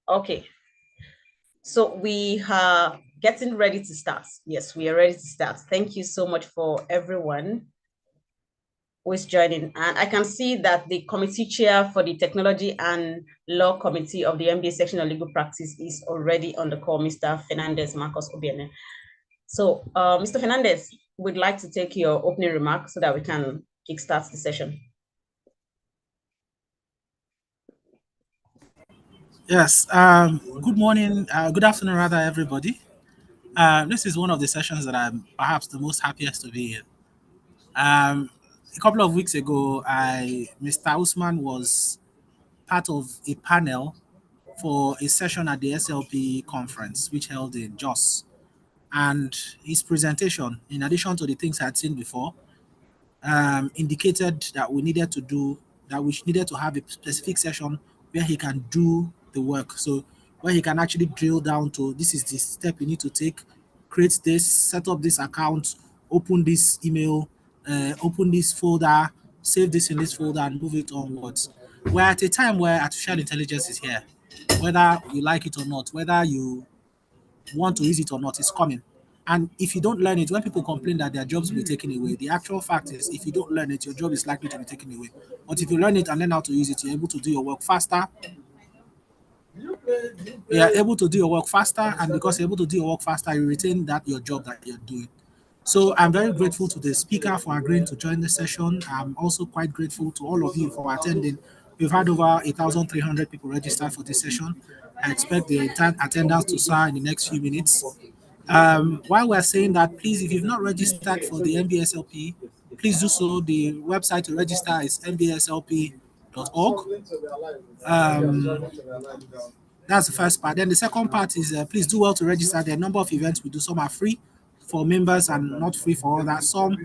Okay, so we are getting ready to start. Yes, we are ready to start. Thank you so much for everyone who is joining. And I can see that the committee chair for the Technology and Law Committee of the MBA section of Legal Practice is already on the call, Mr. Fernandez, Marcus-Obiene. So, Mr. Fernandez, we'd like to take your opening remarks so that we can kickstart the session. Yes, good morning, good afternoon, rather, everybody. This is one of the sessions that I'm perhaps the most happiest to be in. A couple of weeks ago, Mr. Usman was part of a panel for a session at the SLP conference, which held in Jos. And his presentation, in addition to the things I had seen before, indicated that we needed to have a specific session where he can do the work. So where he can actually drill down to this is the step you need to take, create this, set up this account, open this email, open this folder, save this in this folder, and move it onwards. We're at a time where artificial intelligence is here, whether you like it or not, whether you want to use it or not, it's coming. And if you don't learn it, when people complain that their jobs will be taken away, the actual fact is if you don't learn it, your job is likely to be taken away. But if you learn it and learn how to use it, you're able to do your work faster. You're able to do your work faster, and because you're able to do your work faster, you retain that your job that you're doing. So I'm very grateful to the speaker for agreeing to join the session. I'm also quite grateful to all of you for attending. We've had over 1,300 people registered for this session. I expect the attendance to start in the next few minutes. While we're saying that, please, if you've not registered for the NBA-SLP, please do so. The website to register is nbaslp.org. Um, that's the first part. Then the second part is please do well to register. There are a number of events we do. Some are free for members and not free for others. Some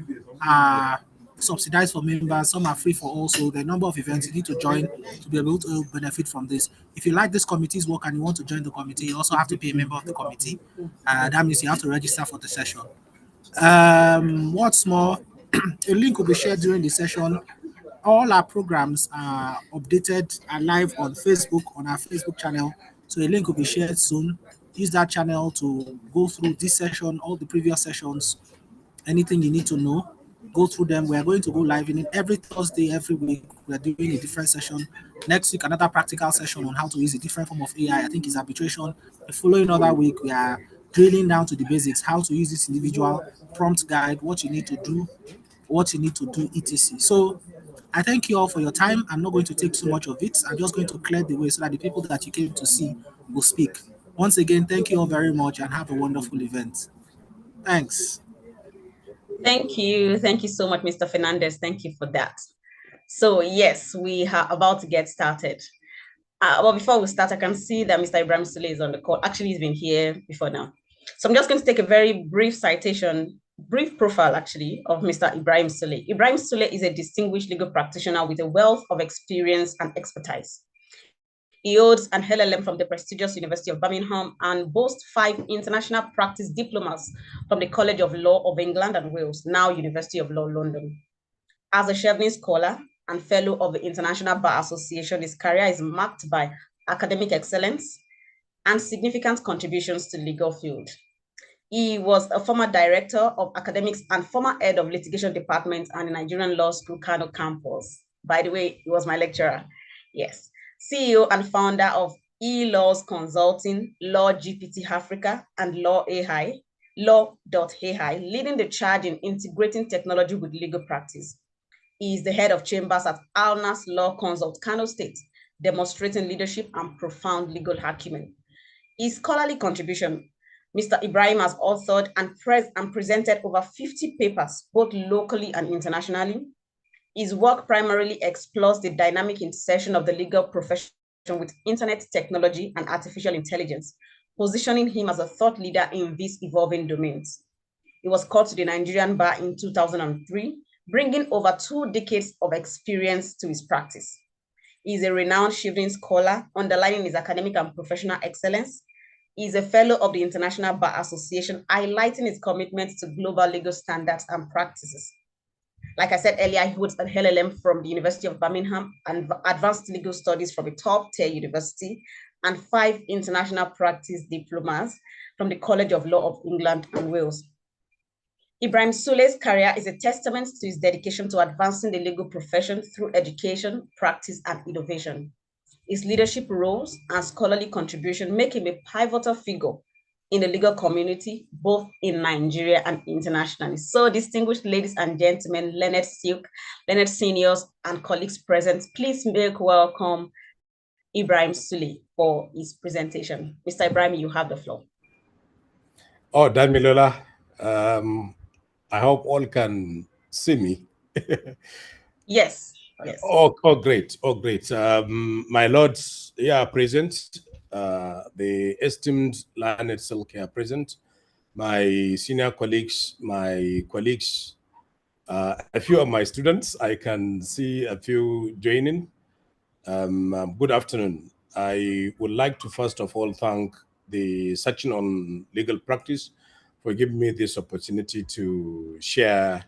are subsidized for members. Some are free for all. So the number of events you need to join to be able to benefit from this. If you like this committee's work and you want to join the committee, you also have to be a member of the committee. That means you have to register for the session. What's more, a link will be shared during the session. All our programs are updated and live on Facebook, on our Facebook channel. So a link will be shared soon. Use that channel to go through this session, all the previous sessions, anything you need to know, go through them. We are going to go live in it every Thursday, every week. We are doing a different session. Next week, another practical session on how to use a different form of AI. I think is arbitration. The following other week, we are drilling down to the basics, how to use this individual prompt guide, what you need to do, etc. So I thank you all for your time. I'm not going to take too much of it. I'm just going to clear the way so that the people that you came to see will speak. Once again, thank you all very much and have a wonderful event. Thanks. Thank you. Thank you so much, Mr. Fernandez. Thank you for that. So yes, we are about to get started. But before we start, I can see that Mr. Ibrahim Sule is on the call. Actually, he's been here before now. So I'm just going to take a very brief profile actually, of Mr. Ibrahim Sule. Ibrahim Sule is a distinguished legal practitioner with a wealth of experience and expertise. He holds an LLM from the prestigious University of Birmingham and boasts 5 international practice diplomas from the College of Law of England and Wales, now University of Law, London. As a Chevening Scholar and Fellow of the International Bar Association, his career is marked by academic excellence and significant contributions to the legal field. He was a former director of academics and former head of litigation department and the Nigerian Law School Kano campus. By the way, he was my lecturer. Yes. CEO and founder of eLaws Consulting, LawGPT Africa, and Law.AI, leading the charge in integrating technology with legal practice. He is the head of chambers at Alnas Law Consult, Kano State, demonstrating leadership and profound legal acumen. His scholarly contribution, Mr. Ibrahim has authored and presented over 50 papers, both locally and internationally. His work primarily explores the dynamic intersection of the legal profession with internet technology and artificial intelligence, positioning him as a thought leader in these evolving domains. He was called to the Nigerian bar in 2003, bringing over 2 decades of experience to his practice. He is a renowned Chevening scholar, underlining his academic and professional excellence. He is a fellow of the International Bar Association, highlighting his commitment to global legal standards and practices. Like I said earlier, he holds an LLM from the University of Birmingham and advanced legal studies from a top-tier university, and 5 international practice diplomas from the College of Law of England and Wales. Ibrahim Sule's career is a testament to his dedication to advancing the legal profession through education, practice, and innovation. His leadership roles and scholarly contribution make him a pivotal figure in the legal community, both in Nigeria and internationally. So, distinguished ladies and gentlemen, learned silk, learned seniors, and colleagues present, please make welcome Ibrahim Sule for his presentation. Mr. Ibrahim, you have the floor. Oh, Damilola, I hope all can see me. Yes. Yes. Oh, great. Oh, great. My lords, yeah, present. The esteemed learned silk are present. My senior colleagues, my colleagues, a few of my students. I can see a few joining. Good afternoon. I would like to first of all thank the section on legal practice for giving me this opportunity to share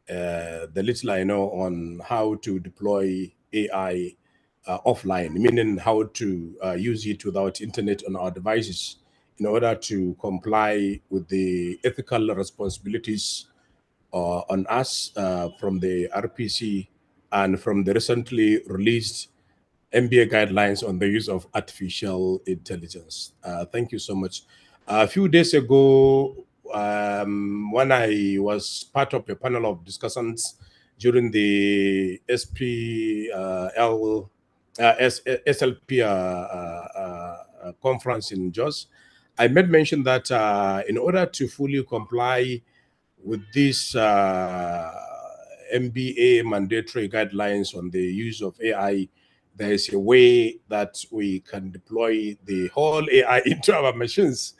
the little I know on how to deploy AI offline, meaning how to use it without internet on our devices in order to comply with the ethical responsibilities on us from the RPC and from the recently released NBA guidelines on the use of artificial intelligence. Thank you so much. A few days ago, when I was part of a panel of discussants during the SLP conference in Jos, I made mention that in order to fully comply with these MBA mandatory guidelines on the use of AI, there is a way that we can deploy the whole AI into our machines.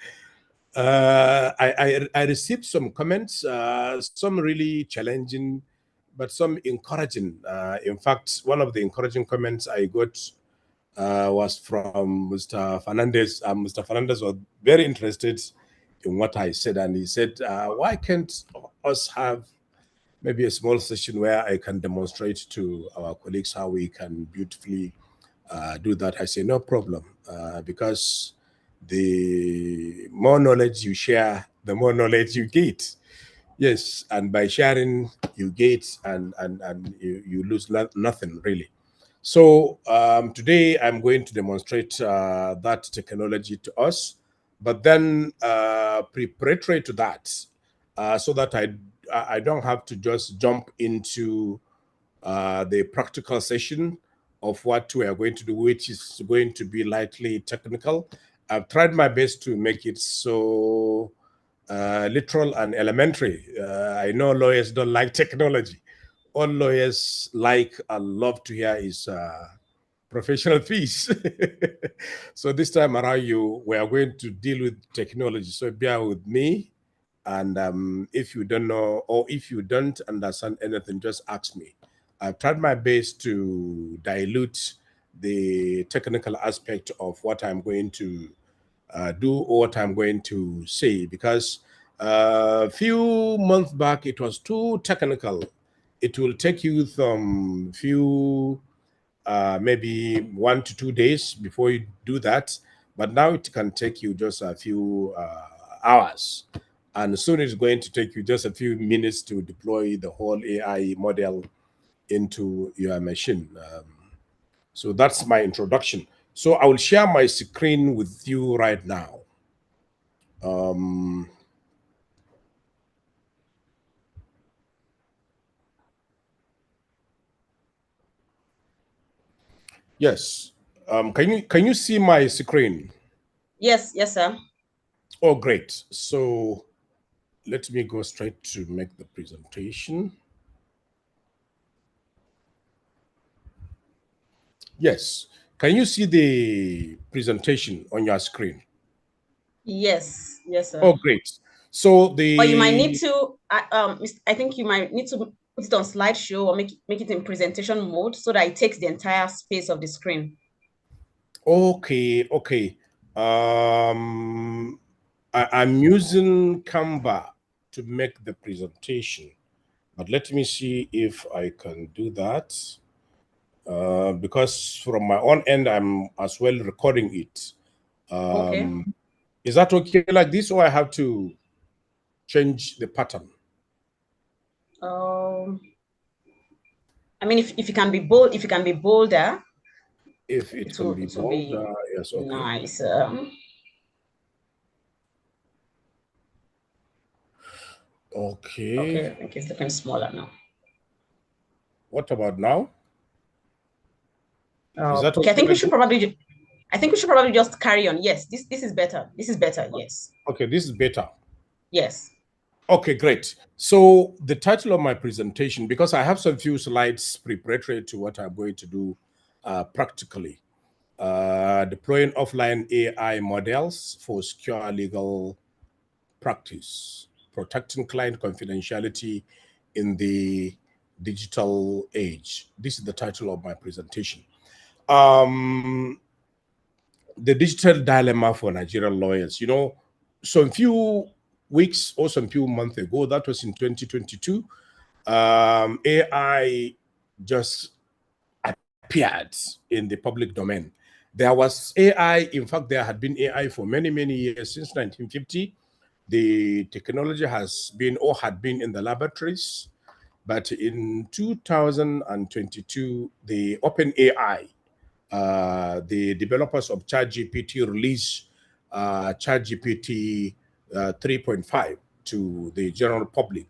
I received some comments, some really challenging, but some encouraging. In fact, one of the encouraging comments I got was from Mr. Fernandez. Mr. Fernandez was very interested in what I said, and he said, why can't us have maybe a small session where I can demonstrate to our colleagues how we can beautifully do that? I say, no problem, because the more knowledge you share, the more knowledge you get. Yes, and by sharing, you get and you lose nothing really. So today I'm going to demonstrate that technology to us, but then preparatory to that, so that I don't have to just jump into the practical session of what we are going to do, which is going to be lightly technical. I've tried my best to make it so literal and elementary. I know lawyers don't like technology. All lawyers like and love to hear is professional fees. So this time around, we are going to deal with technology. So bear with me. And if you don't know or if you don't understand anything, just ask me. I've tried my best to dilute the technical aspect of what I'm going to do or what I'm going to say, because a few months back it was too technical. It will take you some few maybe 1 to 2 days before you do that, but now it can take you just a few hours, and soon it's going to take you just a few minutes to deploy the whole AI model into your machine. So that's my introduction. So I will share my screen with you right now. Yes. Can you see my screen? Yes, sir. Oh, great. So let me go straight to make the presentation. Yes. Can you see the presentation on your screen? Yes, sir. Oh, great. So Or you might need to, I think you might need to put it on slideshow or make it in presentation mode so that it takes the entire space of the screen. Okay. I'm using Canva to make the presentation, but let me see if I can do that. because from my own end, I'm as well recording it. Okay. Is that okay like this, or I have to change the pattern? I mean, if you can be bold, if you can be bolder, If it can be it will bold, be yes, okay. nice. Okay. Okay, I think it's looking smaller now. What about now? Is that Okay, okay? I think we should probably just carry on. Yes, this is better. This is better. Yes. Okay, this is better. Yes. Okay, great. So the title of my presentation, because I have some few slides preparatory to what I'm going to do practically, deploying offline AI models for secure legal practice, protecting client confidentiality in the digital age. This is the title of my presentation. The digital dilemma for Nigerian lawyers. You know, some few weeks or some few months ago, that was in 2022, AI just appeared in the public domain. There was AI, in fact, there had been AI for many, many years, since 1950. The technology has been or had been in the laboratories, but in 2022, the OpenAI, the developers of ChatGPT released ChatGPT 3.5 to the general public,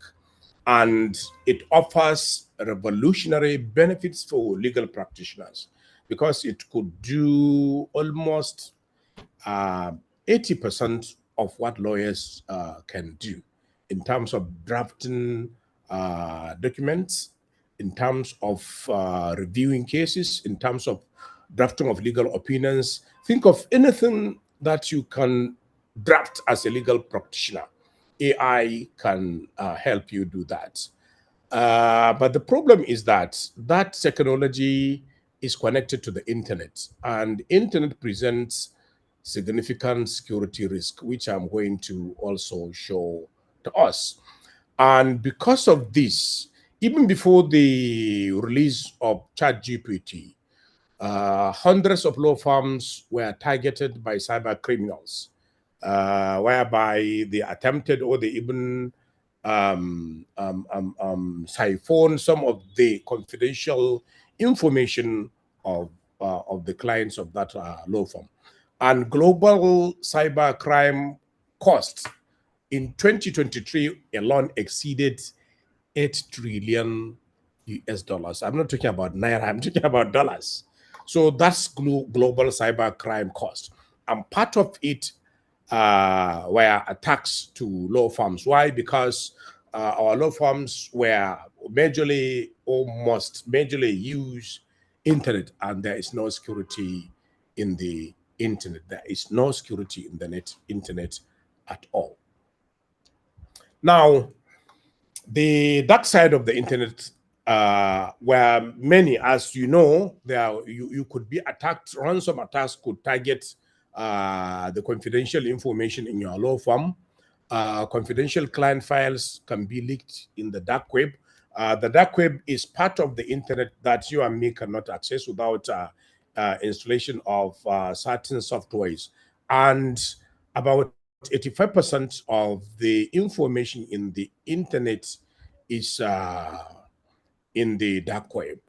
and it offers revolutionary benefits for legal practitioners because it could do almost 80% of what lawyers can do in terms of drafting documents, in terms of reviewing cases, in terms of drafting of legal opinions. Think of anything that you can draft as a legal practitioner. AI can help you do that. But the problem is that that technology is connected to the internet, and internet presents significant security risk, which I'm going to also show to us. And because of this, even before the release of ChatGPT, hundreds of law firms were targeted by cyber criminals, whereby they attempted or they even siphon some of the confidential information of the clients of that law firm. And global cyber crime costs in 2023 alone exceeded 8 trillion US dollars. I'm not talking about naira, I'm talking about dollars. So that's global cyber crime cost. And part of it were attacks to law firms. Why? Because our law firms were almost majorly use internet, and there is no security in the internet. There is no security in the internet at all. Now, the dark side of the internet, where many, as you know, you could be attacked. Ransom attacks could target the confidential information in your law firm. Confidential client files can be leaked in the dark web. The dark web is part of the internet that you and me cannot access without installation of certain softwares. And about 85% of the information in the internet is in the dark web.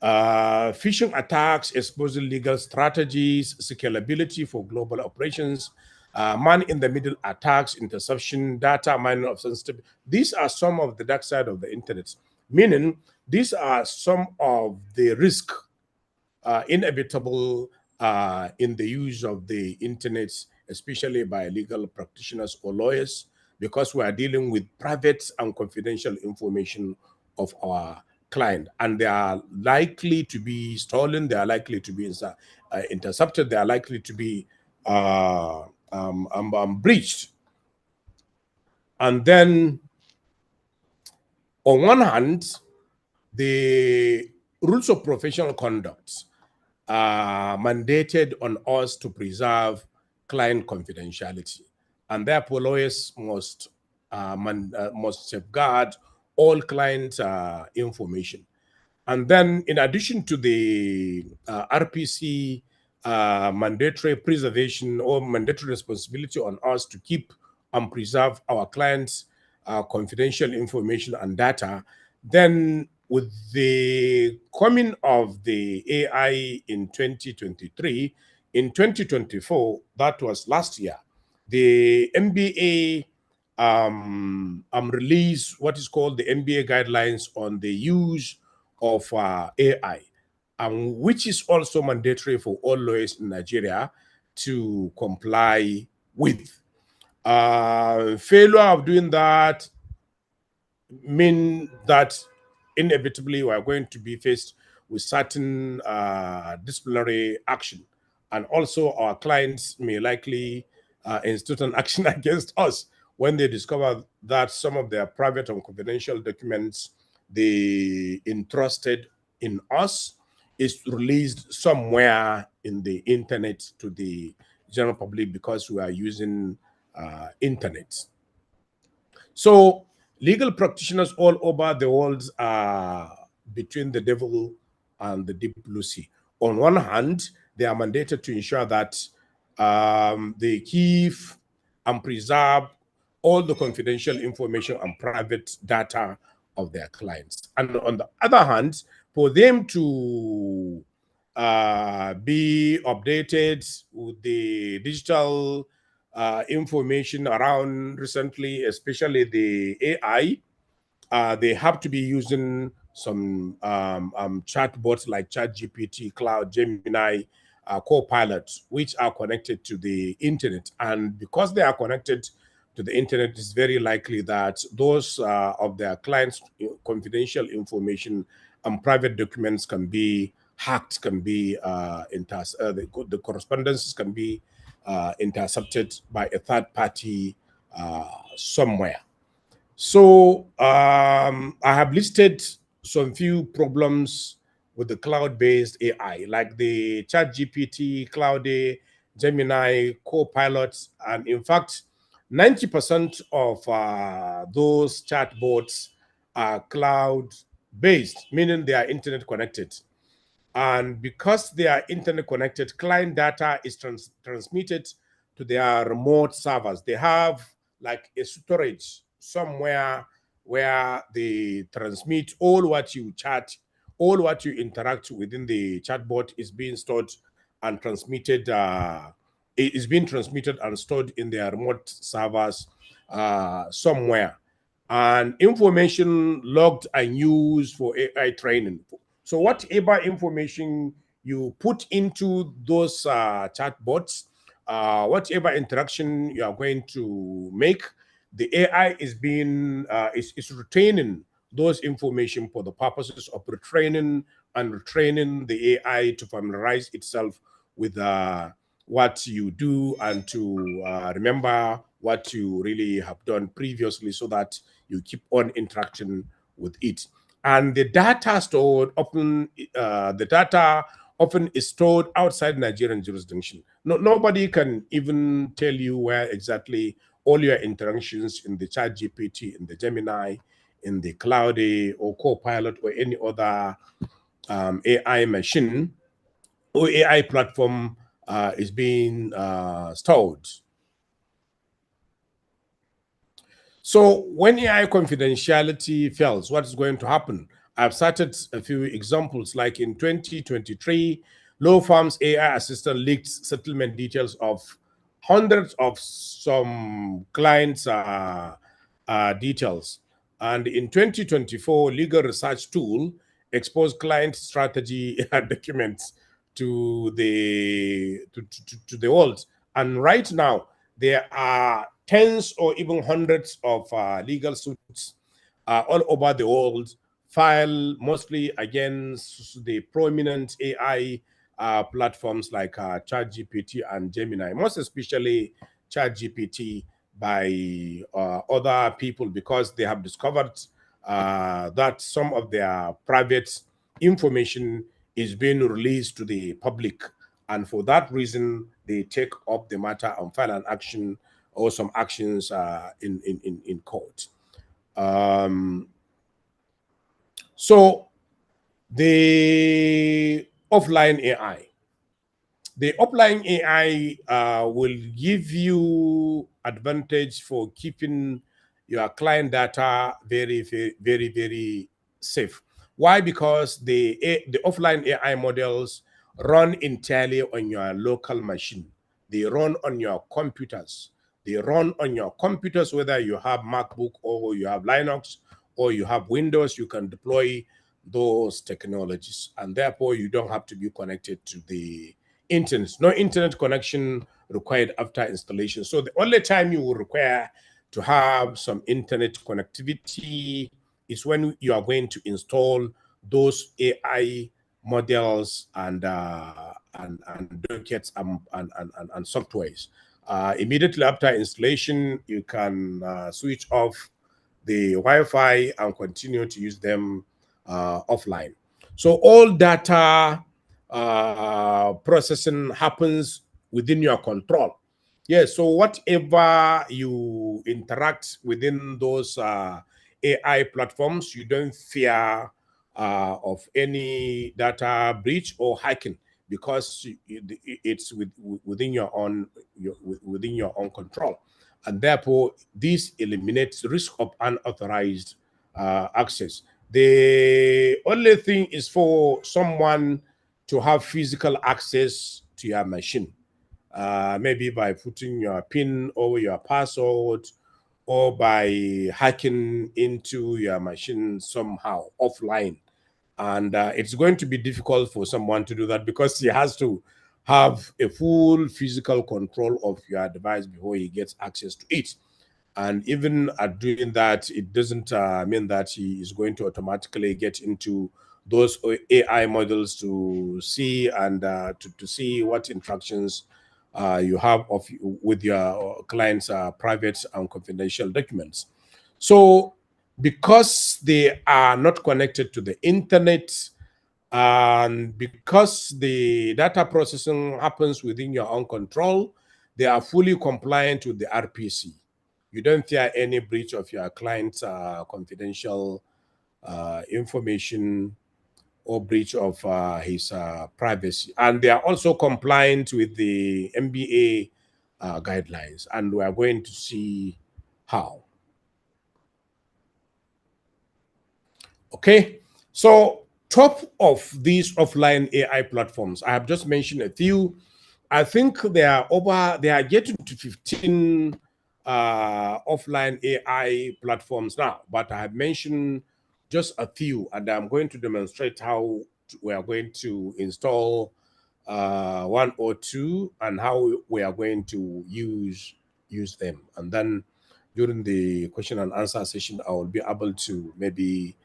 Phishing attacks, exposing legal strategies, scalability for global operations, man-in-the-middle attacks, interception, data mining of sensitive. These are some of the dark side of the internet, meaning these are some of the risk inevitable in the use of the internet, especially by legal practitioners or lawyers, because we are dealing with private and confidential information of our client, and they are likely to be stolen, they are likely to be intercepted, they are likely to be breached. And then on one hand, the rules of professional conduct mandated on us to preserve client confidentiality, and therefore lawyers must safeguard all client information. And then in addition to the RPC mandatory preservation or mandatory responsibility on us to keep and preserve our clients' confidential information and data, then with the coming of the AI in 2023, in 2024, that was last year, the NBA released what is called the NBA guidelines on the use of AI, which is also mandatory for all lawyers in Nigeria to comply with. Failure of doing that mean that inevitably we are going to be faced with certain disciplinary action, and also our clients may likely institute an action against us when they discover that some of their private and confidential documents they entrusted in us is released somewhere in the internet to the general public because we are using internet. So legal practitioners all over the world are between the devil and the deep blue sea. On one hand, they are mandated to ensure that they keep and preserve all the confidential information and private data of their clients. And on the other hand, for them to be updated with the digital information around recently, especially the AI, they have to be using some chatbots like ChatGPT, Cloud, Gemini, Copilot, which are connected to the internet. And because they are connected to the internet, it's very likely that those of their clients' confidential information and private documents can be hacked, can be the correspondences can be intercepted by a third party somewhere. So I have listed some few problems with the cloud-based AI, like the ChatGPT, Cloud, Gemini, Copilot, and in fact, 90% of those chatbots are cloud-based, meaning they are internet connected. And because they are internet connected, client data is transmitted to their remote servers. They have like a storage somewhere where they transmit all what you chat, all what you interact within the chatbot is being stored and transmitted. It is being transmitted and stored in their remote servers somewhere, and information logged and used for AI training. So whatever information you put into those chatbots, whatever interaction you are going to make, the AI is being is retaining those information for the purposes of retraining and retraining the AI to familiarize itself with what you do and to remember what you really have done previously, so that you keep on interacting with it. And the data stored often, the data often is stored outside Nigerian jurisdiction. Nobody can even tell you where exactly all your interactions in the ChatGPT, in the Gemini, in the Cloud or Copilot or any other AI machine or AI platform is being stored. So when AI confidentiality fails, what is going to happen? I've cited a few examples, like in 2023, law firms' AI assistant leaked settlement details of hundreds of some clients' details. And in 2024, legal research tool exposed client strategy documents to the world. And right now, there are tens or even hundreds of legal suits all over the world, filed mostly against the prominent AI platforms like ChatGPT and Gemini, most especially ChatGPT, by other people, because they have discovered that some of their private information is being released to the public. And for that reason, they take up the matter and file an action or some actions in court. So The offline AI. The offline AI will give you advantage for keeping your client data very, very, very, very safe. Why? Because the offline AI models run entirely on your local machine. They run on your computers. They run on your computers, whether you have MacBook or you have Linux or you have Windows, you can deploy those technologies. And therefore, you don't have to be connected to the internet. No internet connection required after installation. So the only time you will require to have some internet connectivity is when you are going to install those AI models and dockets and softwares. Immediately after installation, you can switch off the Wi-Fi and continue to use them offline. So all data processing happens within your control. Yes, so whatever you interact within those AI platforms, you don't fear of any data breach or hacking because it's within within your own control, and therefore this eliminates risk of unauthorized access. The only thing is for someone to have physical access to your machine, maybe by putting your PIN or your password or by hacking into your machine somehow offline. And it's going to be difficult for someone to do that because he has to have a full physical control of your device before he gets access to it. And even at doing that, it doesn't mean that he is going to automatically get into those AI models to see and to see what interactions you have with your clients' private and confidential documents. So because they are not connected to the internet, and because the data processing happens within your own control, they are fully compliant with the RPC. You don't fear any breach of your client's confidential information or breach of his privacy. And they are also compliant with the NBA guidelines. And we are going to see how. Okay, so top of these offline AI platforms, I have just mentioned a few. I think they are getting to 15 offline AI platforms now, but I have mentioned just a few, and I'm going to demonstrate how we are going to install one or two and how we are going to use them. And then during the question and answer session, I will be able to maybe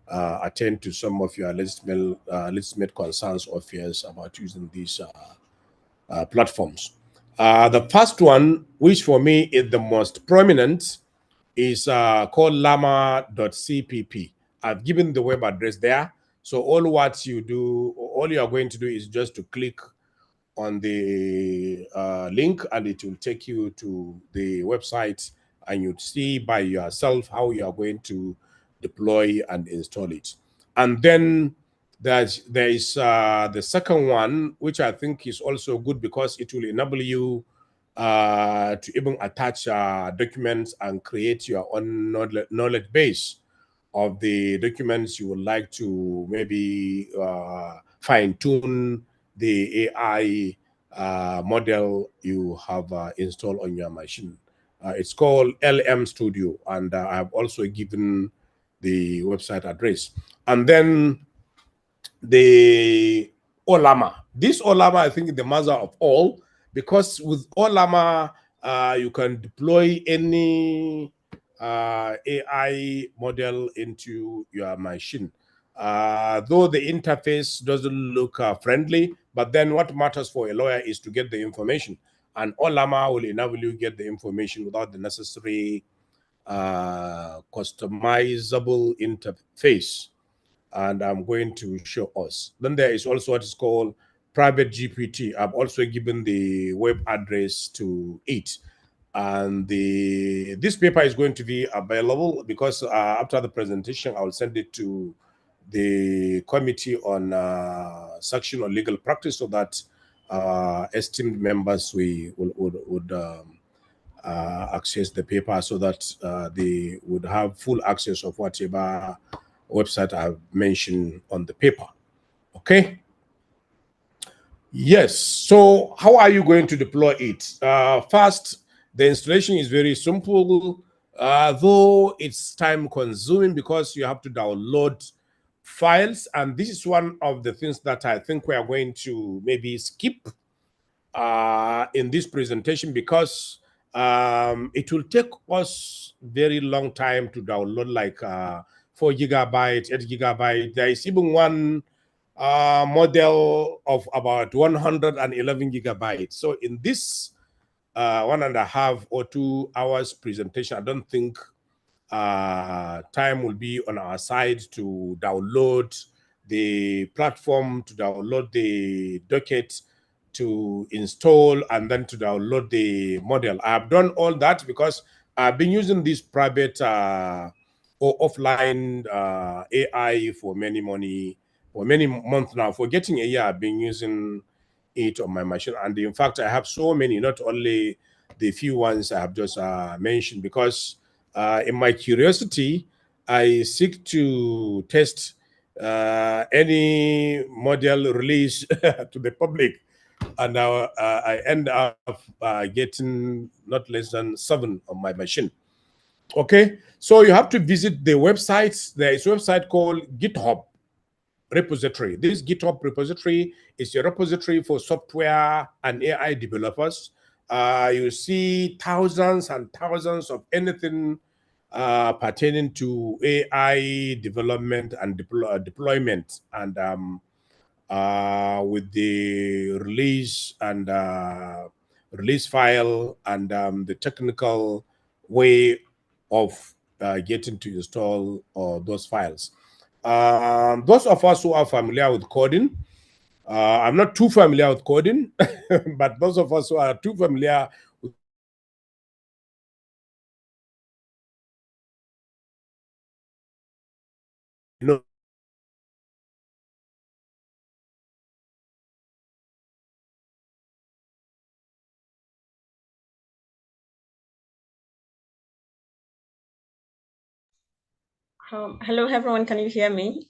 attend to some of your legitimate concerns or fears about using these platforms. The first one, which for me is the most prominent, is called llama.cpp. I've given the web address there. So all you are going to do is just to click on the link and it will take you to the website and you'll see by yourself how you are going to deploy and install it. And then there is the second one, which I think is also good because it will enable you to even attach documents and create your own knowledge base of the documents you would like to maybe fine tune the AI model you have installed on your machine. It's called LM Studio, and I have also given the website address. And then the Olama. This Olama, I think, is the mother of all, because with Olama, you can deploy any AI model into your machine. Though the interface doesn't look friendly, but then what matters for a lawyer is to get the information. And Olama will enable you get the information without the necessary customizable interface. And I'm going to show us. Then there is also what is called private GPT. I've also given the web address to it. And this paper is going to be available because after the presentation, I'll send it to the committee on section on legal practice, so that esteemed members would access the paper, so that they would have full access of whatever website I've mentioned on the paper. Okay. Yes. So how are you going to deploy it? First, the installation is very simple, though it's time consuming because you have to download files. And this is one of the things that I think we are going to maybe skip in this presentation, because it will take us very long time to download, like 4 gigabytes, 8 gigabytes. There is even one model of about 111 gigabytes. So in this 1.5 or 2 hours presentation, I don't think time will be on our side to download the platform, to download the docket, to install, and then to download the model. I have done all that because I've been using this private or offline AI for many months now. For getting a year, I've been using it on my machine. And in fact, I have so many, not only the few ones I have just mentioned, because in my curiosity, I seek to test any model release to the public. And now I end up getting not less than 7 on my machine. Okay, so you have to visit the website. There is a website called GitHub repository. This GitHub repository is a repository for software and AI developers. You see thousands and thousands of anything pertaining to AI development and deployment, and with the release and release file and the technical way of getting to install those files. Those of us who are familiar with coding, I'm not too familiar with coding, but those of us who are too familiar with know. Hello, everyone. Can you hear me?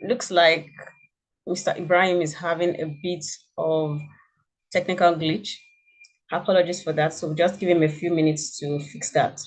Looks like Mr. Ibrahim is having a bit of technical glitch. Apologies for that. So just give him a few minutes to fix that.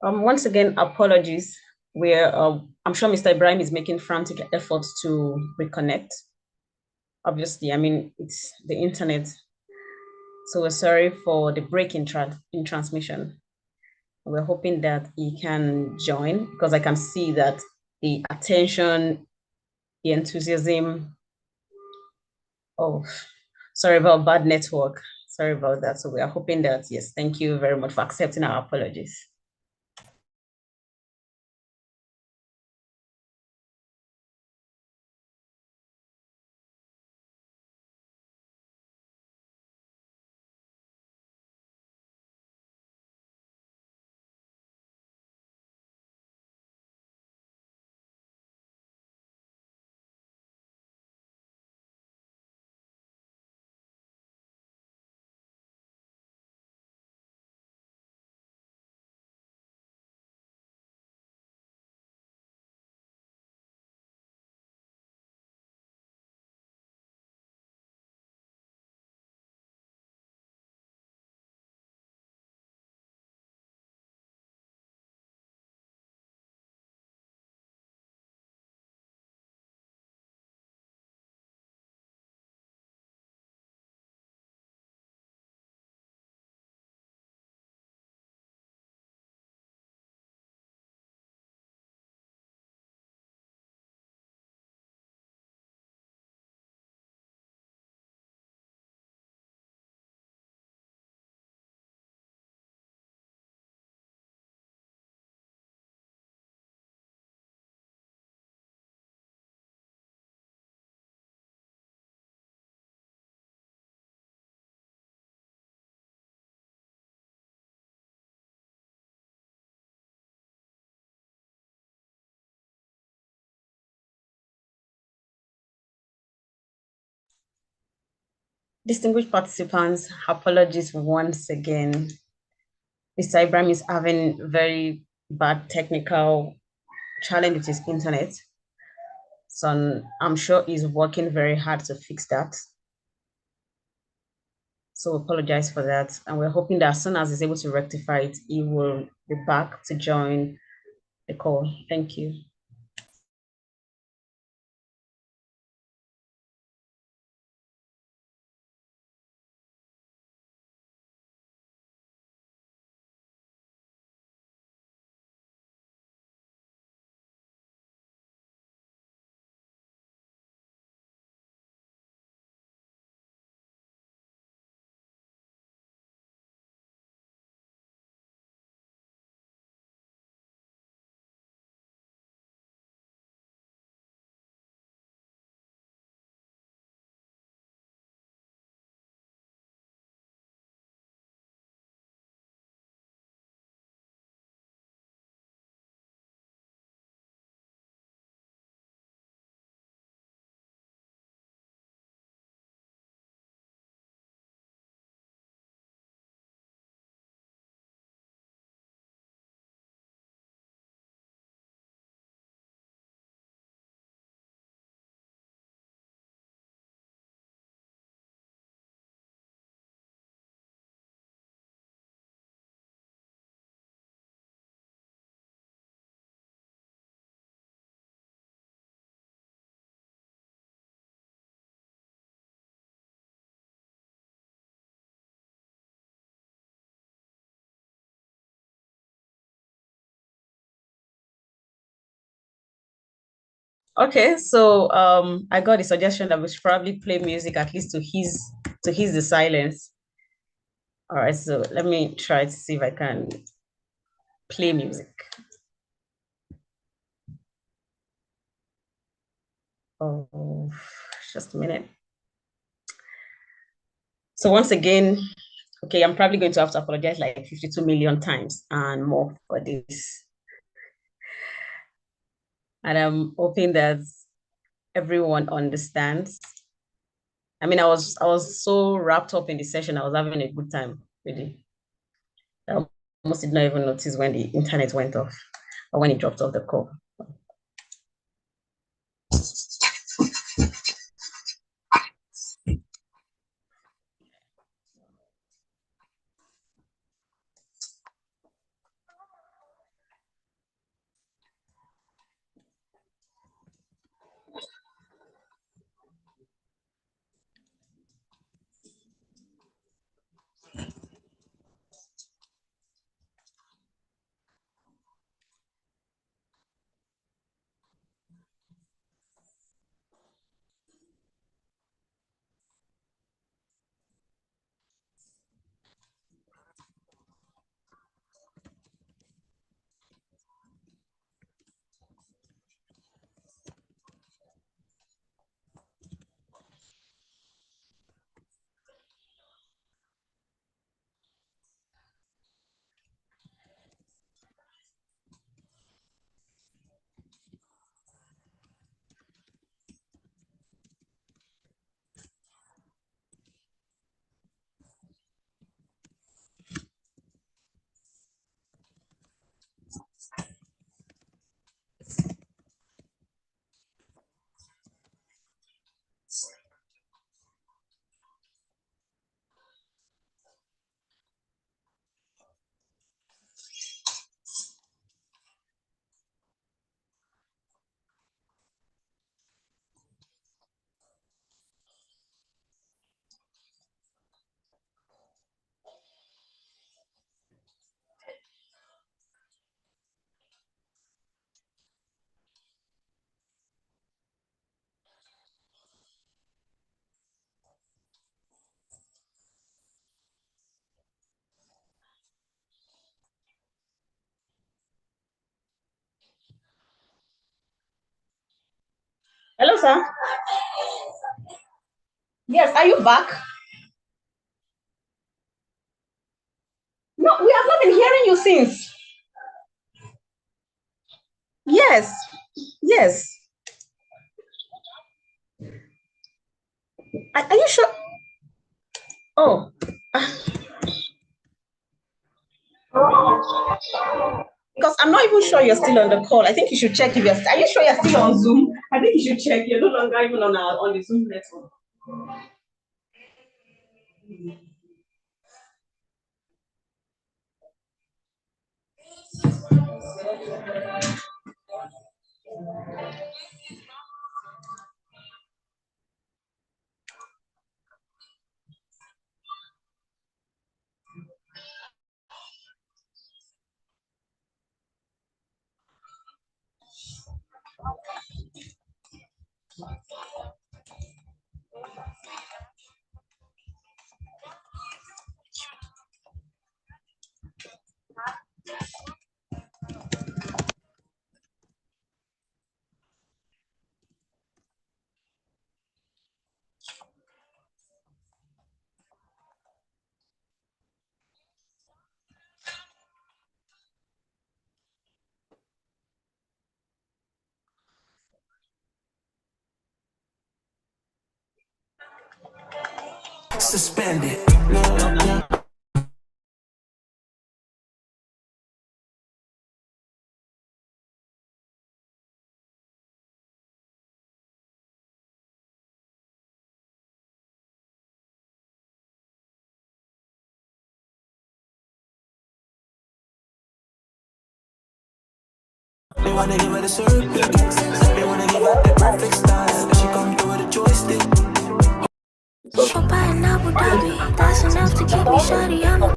Once again, apologies. I'm sure Mr. Ibrahim is making frantic efforts to reconnect. Obviously, I mean, it's the internet. So we're sorry for the break in transmission. We're hoping that he can join, because I can see that the attention, the enthusiasm. Oh, sorry about bad network. Sorry about that. So we are hoping that, yes, thank you very much for accepting our apologies. Distinguished participants, apologies once again. Mr. Ibrahim is having very bad technical challenge with his internet. So I'm sure he's working very hard to fix that. So we apologize for that. And we're hoping that as soon as he's able to rectify it, he will be back to join the call. Thank you. Okay, so I got a suggestion that we should probably play music at least to ease the silence. All right, so let me try to see if I can play music. Oh, just a minute. So once again, okay, I'm probably going to have to apologize like 52 million times and more for this. And I'm hoping that everyone understands. I mean, I was so wrapped up in the session, I was having a good time, really. I almost did not even notice when the internet went off or when it dropped off the call. Hello, sir. Yes, are you back? No, we have not been hearing you since. Yes, yes. Are you sure? Oh. Because I'm not even sure you're still on the call. I think you should check if are you sure you're still on Zoom? I think you should check. You're no longer even on the Zoom network. Suspended. They wanna give her the circle. They wanna give her the perfect style. She come through with a joystick. By in Abu Dhabi, that's enough to keep me shawty. I'm a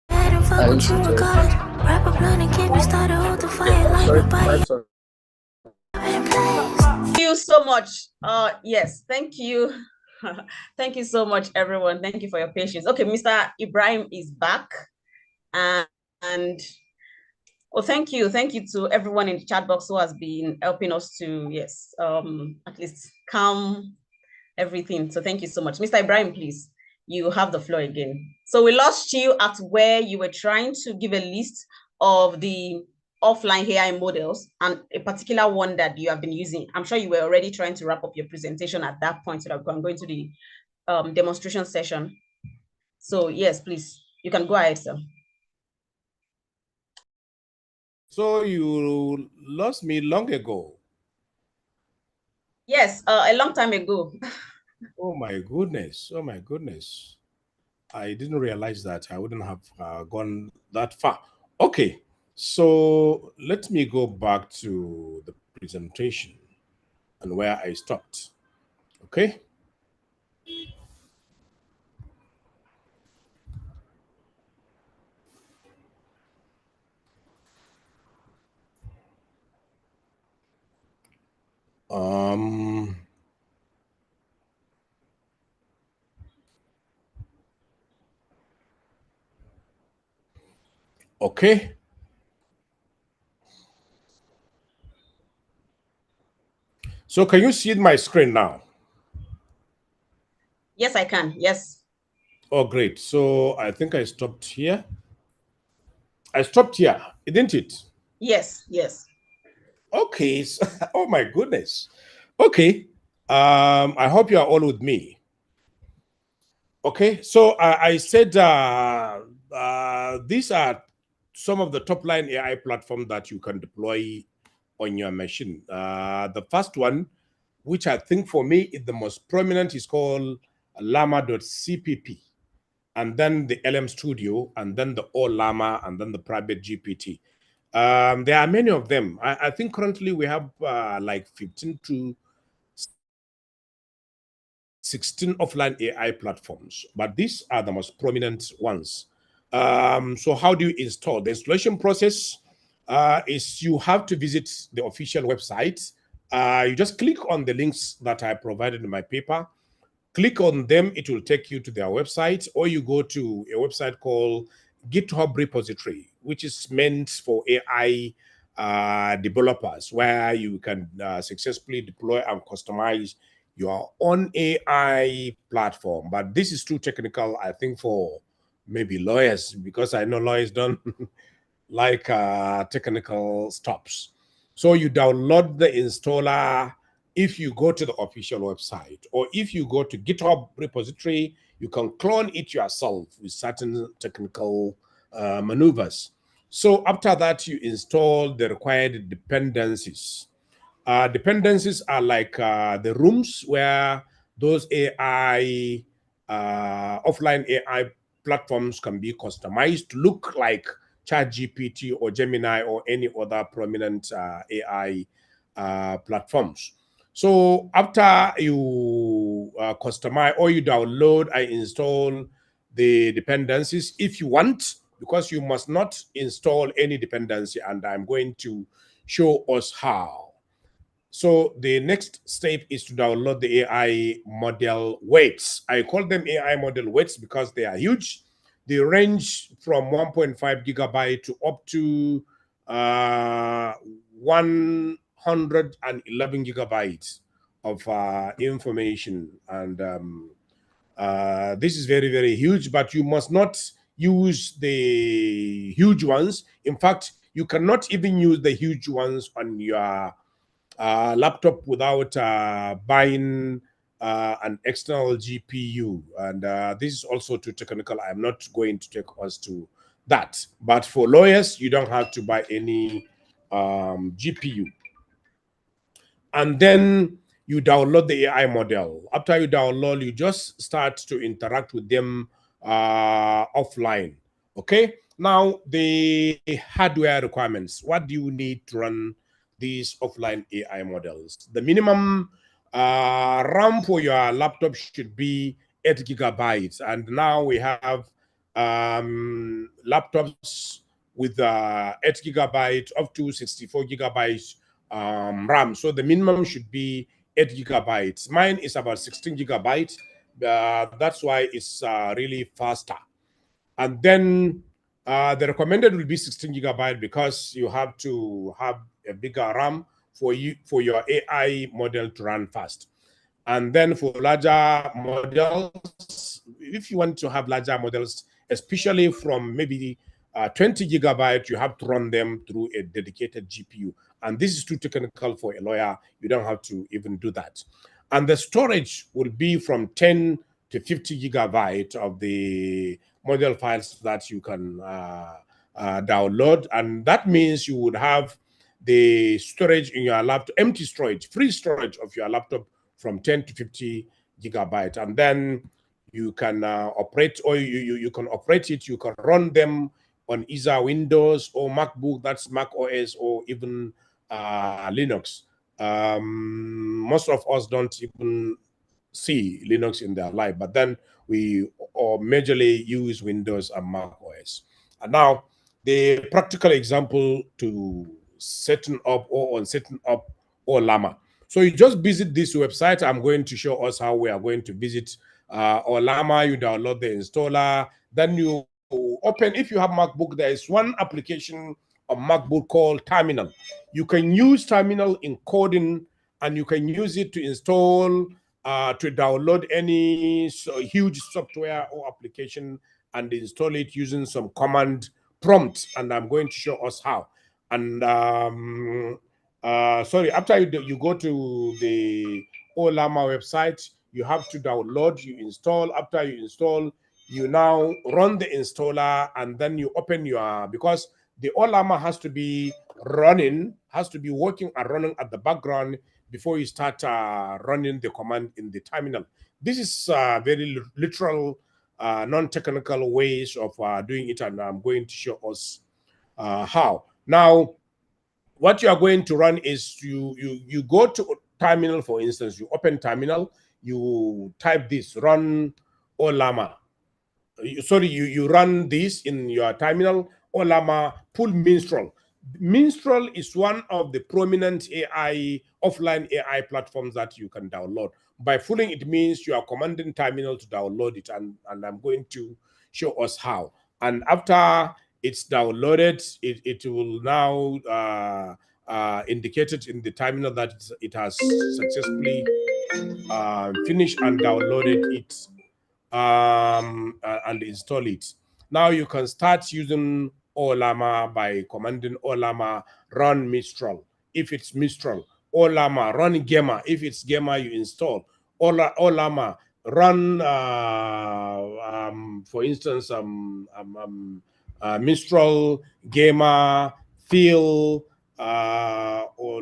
I don't fuck with you regardless. Wrap a blunt and keep me started, hold the fire like nobody. Thank you so much. Yes, thank you. Thank you so much, everyone. Thank you for your patience. Okay, Mr. Ibrahim is back. And oh, thank you. Thank you to everyone in the chat box who has been helping us to, yes, at least calm everything. So thank you so much. Mr. Ibrahim, please, you have the floor again. So we lost you at where you were trying to give a list of the offline AI models and a particular one that you have been using. I'm sure you were already trying to wrap up your presentation at that point so that we can go into the demonstration session. So yes, please, you can go ahead, sir. So you lost me long ago. Yes, a long time ago. Oh my goodness. Oh my goodness. I didn't realize that. I wouldn't have gone that far. Okay. So let me go back to the presentation and where I stopped. Okay. Okay. So can you see my screen now? Yes, I can. Yes. Oh, great. So I think I stopped here. I stopped here, didn't it? Yes, yes. Okay. So, oh my goodness. Okay. I hope you are all with me. Okay. So I said these are some of the top line AI platforms that you can deploy on your machine. The first one, which I think for me is the most prominent, is called llama.cpp. And then the LM Studio, and then the OLLAMA, and then the private GPT. There are many of them. I think currently we have like 15 to 16 offline AI platforms, but these are the most prominent ones. So how do you install? The installation process is you have to visit the official website. You just click on the links that I provided in my paper. Click on them, it will take you to their website, or you go to a website called GitHub repository, which is meant for AI developers, where you can successfully deploy and customize your own AI platform. But this is too technical, I think, for maybe lawyers, because I know lawyers don't like technical stops. So you download the installer if you go to the official website, or if you go to GitHub repository, you can clone it yourself with certain technical maneuvers. So after that, you install the required dependencies. Dependencies are like the rooms where those AI, offline AI platforms can be customized to look like ChatGPT or Gemini or any other prominent AI platforms. So after you customize or you download, I install the dependencies if you want, because you must not install any dependency, and I'm going to show us how. So the next step is to download the AI model weights. I call them AI model weights because they are huge. They range from 1.5 gigabyte to up to 111 gigabytes of information. And this is very, very huge, but you must not use the huge ones. In fact, you cannot even use the huge ones on your laptop without buying an external GPU. And this is also too technical. I'm not going to take us to that. But for lawyers, you don't have to buy any GPU. And then you download the AI model. After you download, you just start to interact with them offline. Okay. Now, the hardware requirements. What do you need to run these offline AI models? The minimum RAM for your laptop should be 8 gigabytes. And now we have laptops with 8 gigabytes up to 64 gigabytes RAM. So the minimum should be 8 gigabytes. Mine is about 16 gigabytes. That's why it's really faster. And then the recommended will be 16 gigabyte because you have to have a bigger RAM for your AI model to run fast. And then for larger models, if you want to have larger models, especially from maybe 20 gigabyte, you have to run them through a dedicated GPU. And this is too technical for a lawyer. You don't have to even do that. And the storage will be from 10 to 50 gigabyte of the model files that you can download. And that means you would have the storage in your laptop, empty storage, free storage of your laptop from 10 to 50 gigabyte. And then you can operate, or you can operate it, you can run them on either Windows or MacBook, that's Mac OS, or even Linux. Most of us don't even see Linux in their life, but then we majorly use Windows and Mac OS. And now the practical example to setting up or on setting up Olama. So you just visit this website. I'm going to show us how we are going to visit Olama. You download the installer, then you open. If you have MacBook, there is one application on MacBook called Terminal. You can use Terminal in coding, and you can use it to install, to download any huge software or application and install it using some command prompt. And I'm going to show us how. And sorry, after you go to the Olama website, you have to download, you install. After you install, you now run the installer, and then you open your, because the Olama has to be running, has to be working and running at the background before you start running the command in the terminal. This is very literal, non-technical ways of doing it, and I'm going to show us how. Now, what you are going to run is you go to terminal, for instance, you open terminal, you type this, run Olama. Sorry, you run this in your terminal, Olama pull Minstrel. Minstrel is one of the prominent AI, offline AI platforms that you can download. By pulling, it means you are commanding terminal to download it, and I'm going to show us how. And after it's downloaded, it will now indicate it in the terminal that it has successfully finished and downloaded it and install it. Now you can start using Olama by commanding Olama run Mistral. If it's Mistral, Olama run Gamma. If it's Gamma, you install Olama run, for instance, Mistral, Gamma, Phil, or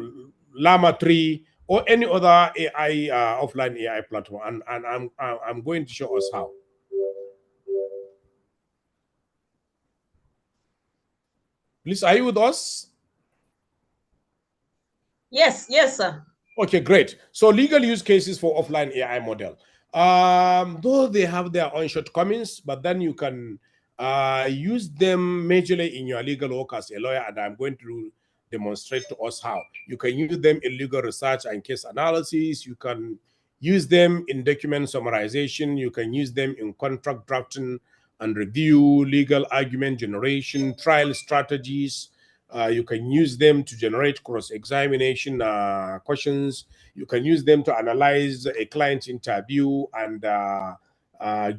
Llama 3, or any other AI offline AI platform. And I'm going to show us how. Please, are you with us? Yes, yes, sir. Okay, great. So legal use cases for offline AI model. Though they have their own shortcomings, but then you can use them majorly in your legal work as a lawyer, and I'm going to demonstrate to us how. You can use them in legal research and case analysis. You can use them in document summarization. You can use them in contract drafting and review, legal argument generation, trial strategies. You can use them to generate cross-examination questions. You can use them to analyze a client interview and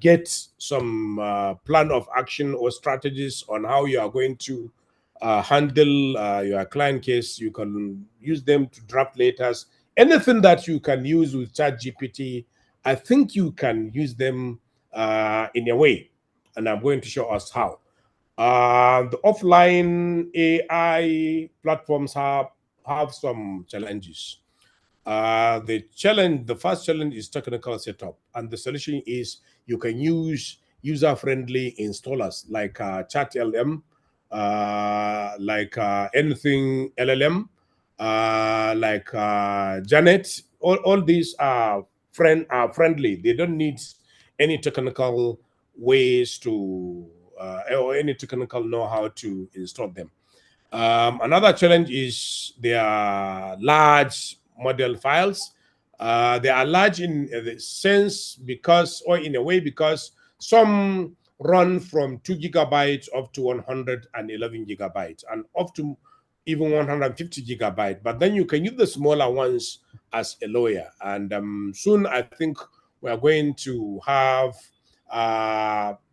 get some plan of action or strategies on how you are going to handle your client case. You can use them to draft letters. Anything that you can use with ChatGPT, I think you can use them in a way. And I'm going to show us how. The offline AI platforms have some challenges. The first challenge is technical setup, and the solution is you can use user-friendly installers like ChatLM, like anything LLM, like Janet. All these are friendly. They don't need any technical ways to or any technical know-how to install them. Another challenge is they are large model files. They are large in the sense because, or in a way, because some run from 2 gigabytes up to 111 gigabytes and up to even 150 gigabytes. But then you can use the smaller ones as a lawyer. And soon I think we are going to have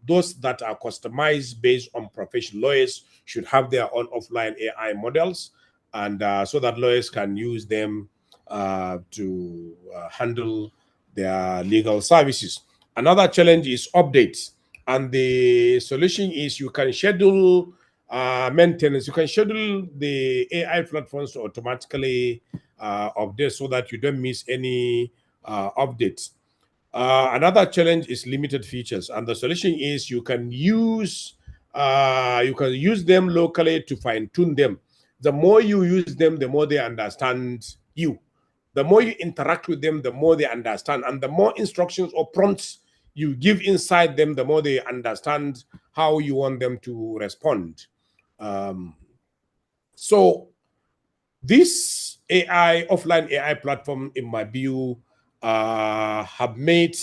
those that are customized based on professional. Lawyers should have their own offline AI models, and so that lawyers can use them to handle their legal services. Another challenge is updates, and the solution is you can schedule maintenance. You can schedule the AI platforms to automatically update so that you don't miss any updates. Another challenge is limited features, and the solution is you can use them locally to fine tune them. The more you use them, the more they understand you. The more you interact with them, the more they understand, and the more instructions or prompts you give inside them, the more they understand how you want them to respond. So this offline AI platform, in my view, have made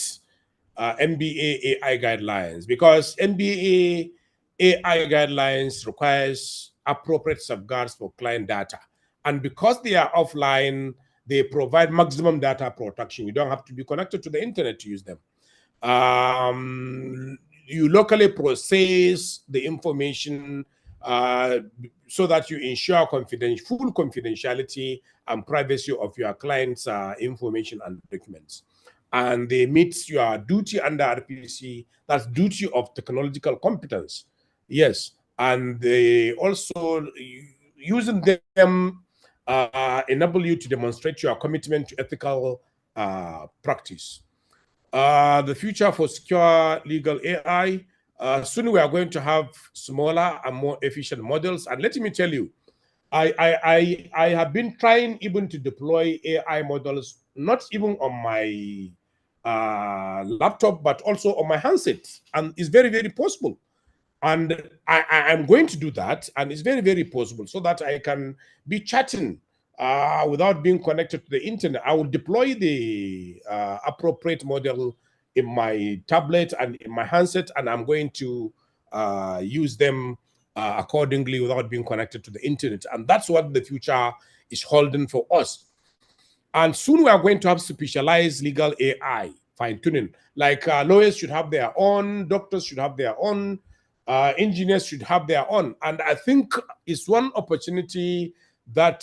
NBA AI guidelines, because NBA AI guidelines requires appropriate safeguards for client data. And because they are offline, they provide maximum data protection. You don't have to be connected to the internet to use them. You locally process the information so that you ensure full confidentiality and privacy of your client's information and documents. And they meet your duty under RPC, that's duty of technological competence. Yes, and they also, using them, enable you to demonstrate your commitment to ethical practice. The future for secure legal AI. Soon we are going to have smaller and more efficient models. And let me tell you, I have been trying even to deploy AI models, not even on my laptop, but also on my handset. And it's very, very possible. And I'm going to do that. And it's very, very possible, so that I can be chatting without being connected to the internet. I will deploy the appropriate model in my tablet and in my handset, and I'm going to use them accordingly without being connected to the internet. And that's what the future is holding for us. And soon we are going to have specialized legal AI fine-tuning. Like lawyers should have their own, doctors should have their own engineers should have their own. And I think it's one opportunity that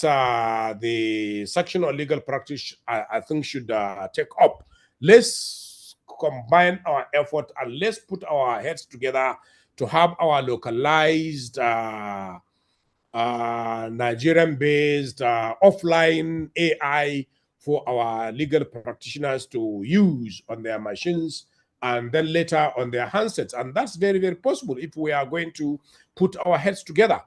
the section on legal practice, I think, should take up. Let's combine our effort and let's put our heads together to have our localized Nigerian-based offline AI for our legal practitioners to use on their machines and then later on their handsets. And that's very, very possible if we are going to put our heads together.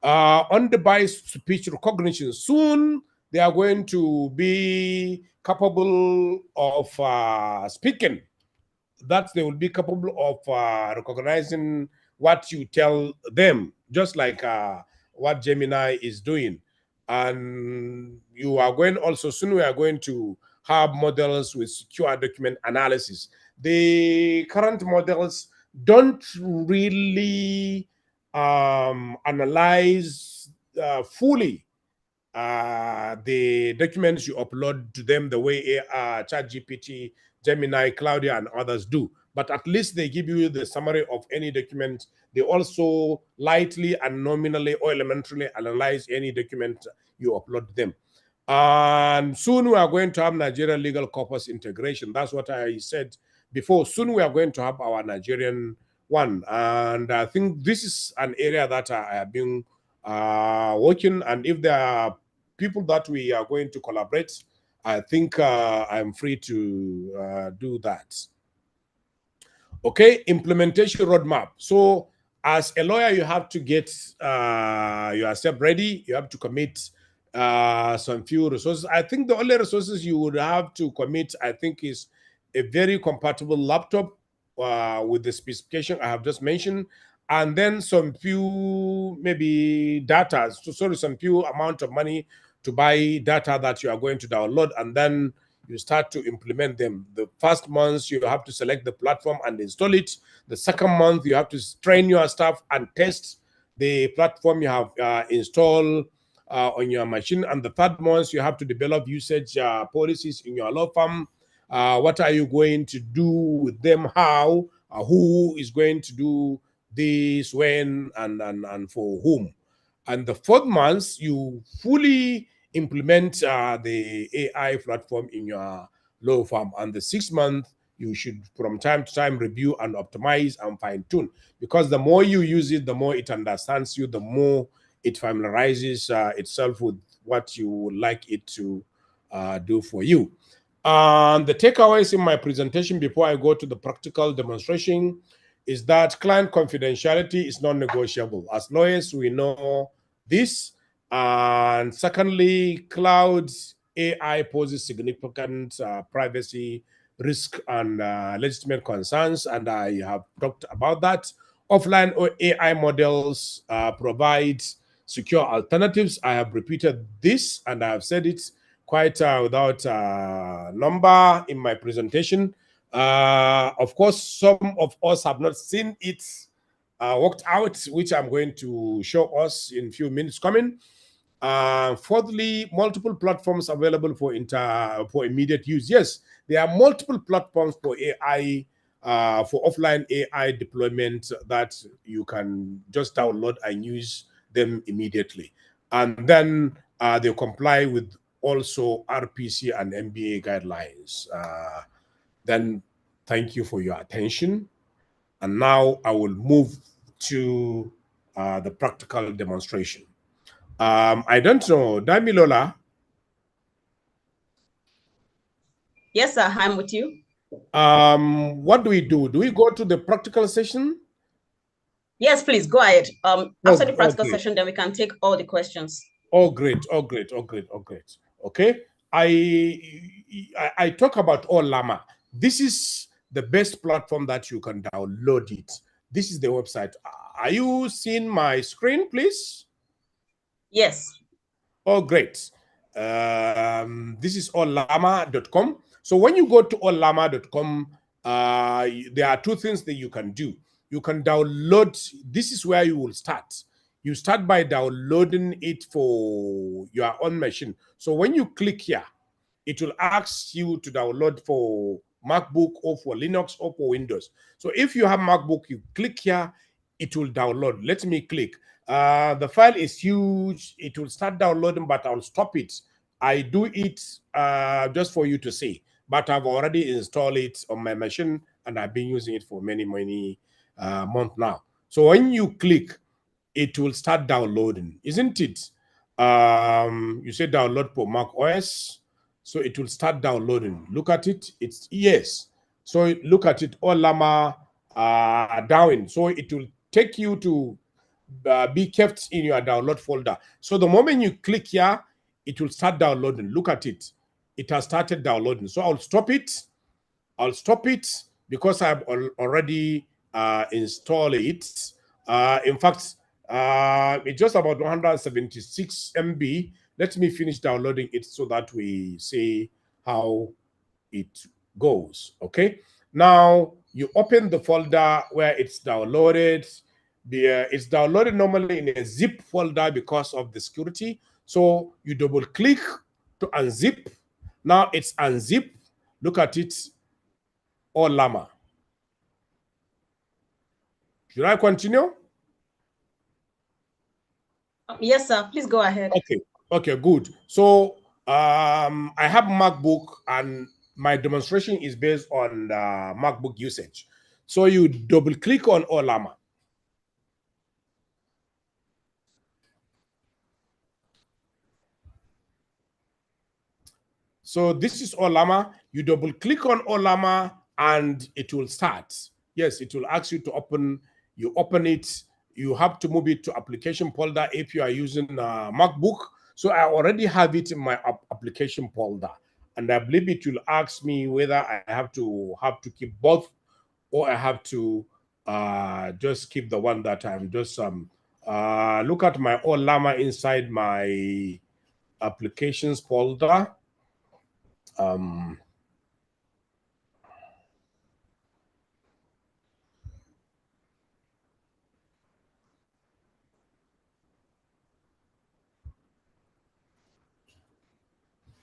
On-device speech recognition. Soon they are going to be capable of speaking. That they will be capable of recognizing what you tell them, just like what Gemini is doing. And you are going also, soon we are going to have models with secure document analysis. The current models don't really analyze fully the documents you upload to them the way ChatGPT, Gemini, Claudia, and others do. But at least they give you the summary of any document. They also lightly and nominally or elementarily analyze any document you upload them. And soon we are going to have Nigerian legal corpus integration. That's what I said before. Soon we are going to have our Nigerian one. And I think this is an area that I have been working. And if there are people that we are going to collaborate, I think I'm free to do that. Okay, implementation roadmap. So as a lawyer, you have to get yourself ready. You have to commit some few resources. I think the only resources you would have to commit, I think, is a very compatible laptop with the specification I have just mentioned, and then some few maybe data, some few amount of money to buy data that you are going to download, and then you start to implement them. The first month, you have to select the platform and install it. The second month, you have to train your staff and test the platform you have installed on your machine. And the third month, you have to develop usage policies in your law firm. What are you going to do with them? How? Who is going to do this, when, and for whom? And the fourth month, you fully implement the AI platform in your law firm. And the 6th month, you should from time to time review and optimize and fine tune, because the more you use it, the more it understands you, the more it familiarizes itself with what you would like it to do for you. The takeaways in my presentation before I go to the practical demonstration is that client confidentiality is non-negotiable. As lawyers, we know this. And secondly, cloud AI poses significant privacy risk and legitimate concerns, and I have talked about that. Offline AI models provide secure alternatives. I have repeated this, and I have said it quite without number in my presentation. Of course, some of us have not seen it worked out, which I'm going to show us in a few minutes coming. Fourthly, multiple platforms available for immediate use. Yes, there are multiple platforms for AI, for offline AI deployment that you can just download and use them immediately. And then they comply with also RPC and NBA guidelines. Then thank you for your attention. And now I will move to the practical demonstration. I don't know, Damilola. Yes, sir, I'm with you. What do we do? Do we go to the practical session? Yes, please, go ahead. After the practical session, then we can take all the questions. Oh, great. Oh, great. Oh, great. Oh, great. Okay. I talk about Olama. This is the best platform that you can download it. This is the website. Are you seeing my screen, please? Yes. Oh, great. This is allama.com. So when you go to allama.com, there are two things that you can do. You can download. This is where you will start. You start by downloading it for your own machine. So when you click here, it will ask you to download for MacBook or for Linux or for Windows. So if you have MacBook, you click here. it will download. Let me click. The file is huge. It will start downloading, but I'll stop it. I do it just for you to see, but I've already installed it on my machine and I've been using it for many months now. So when you click, it will start downloading, isn't it? You say download for Mac OS, so it will start downloading. Look at it. It's yes. So look at it. All Llama down. So it will take you to be kept in your download folder. So the moment you click here, it will start downloading. Look at it. It has started downloading. So I'll stop it. I'll stop it because I've already installed it. In fact, it's just about 176 MB. Let me finish downloading it so that we see how it goes. Okay. Now you open the folder where it's downloaded. It's downloaded normally in a zip folder because of the security. So you double click to unzip. Now it's unzip. Look at it. Or Llama. Should I continue? Yes, sir. Please go ahead. Okay, good. So I have MacBook and my demonstration is based on the MacBook usage. So you double click on Llama. So this is Llama. You double click on Llama and it will start. Yes, it will ask you to open. You open it. You have to move it to application folder if you are using MacBook. So I already have it in my application folder. And I believe it will ask me whether I have to keep both or I have to just keep the one that I'm just look at my Llama inside my applications folder.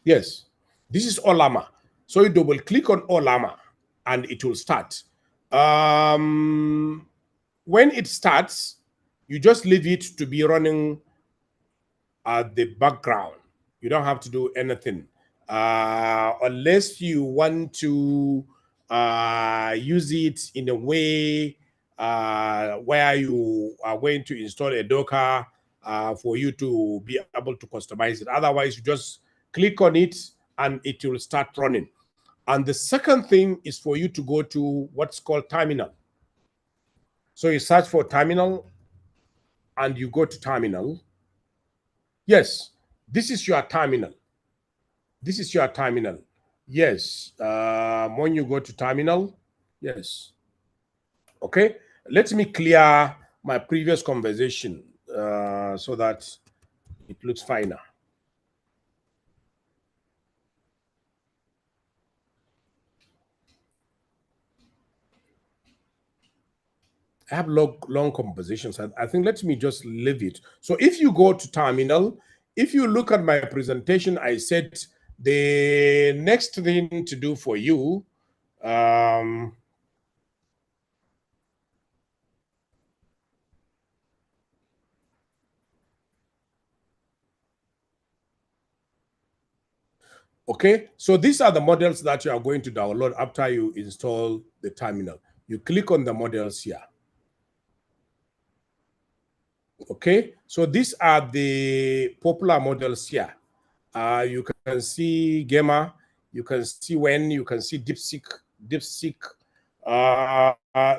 Yes, this is Llama. So you double click on Llama and it will start. When it starts, you just leave it to be running at the background. You don't have to do anything unless you want to use it in a way where you are going to install a Docker for you to be able to customize it. Otherwise, you just click on it and it will start running. And the second thing is for you to go to what's called terminal. So you search for terminal and you go to terminal. Yes, this is your terminal. This is your terminal. Yes, when you go to terminal, yes. Okay, let me clear my previous conversation so that it looks finer. I have long conversations. I think let me just leave it. So if you go to terminal, if you look at my presentation, I said the next thing to do for you, okay, so these are the models that you are going to download after you install the terminal. You click on the models here. Okay, so these are the popular models here. You can see Gamma, you can see Wen, you can see DeepSeek.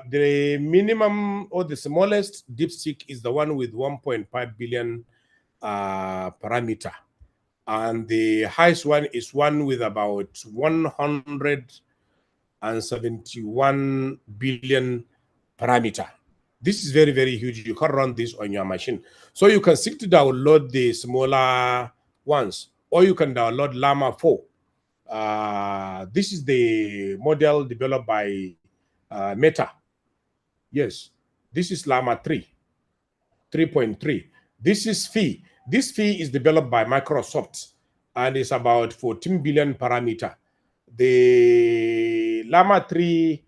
The minimum or the smallest DeepSeek is the one with 1.5 billion parameter. And the highest one is one with about 171 billion parameter. This is very, very huge. You can run this on your machine. So you can seek to download the smaller ones, or you can download Llama 4. This is the model developed by Meta. Yes, this is Llama 3.3. This is Phi. This Phi is developed by Microsoft and is about 14 billion parameter. The Llama 3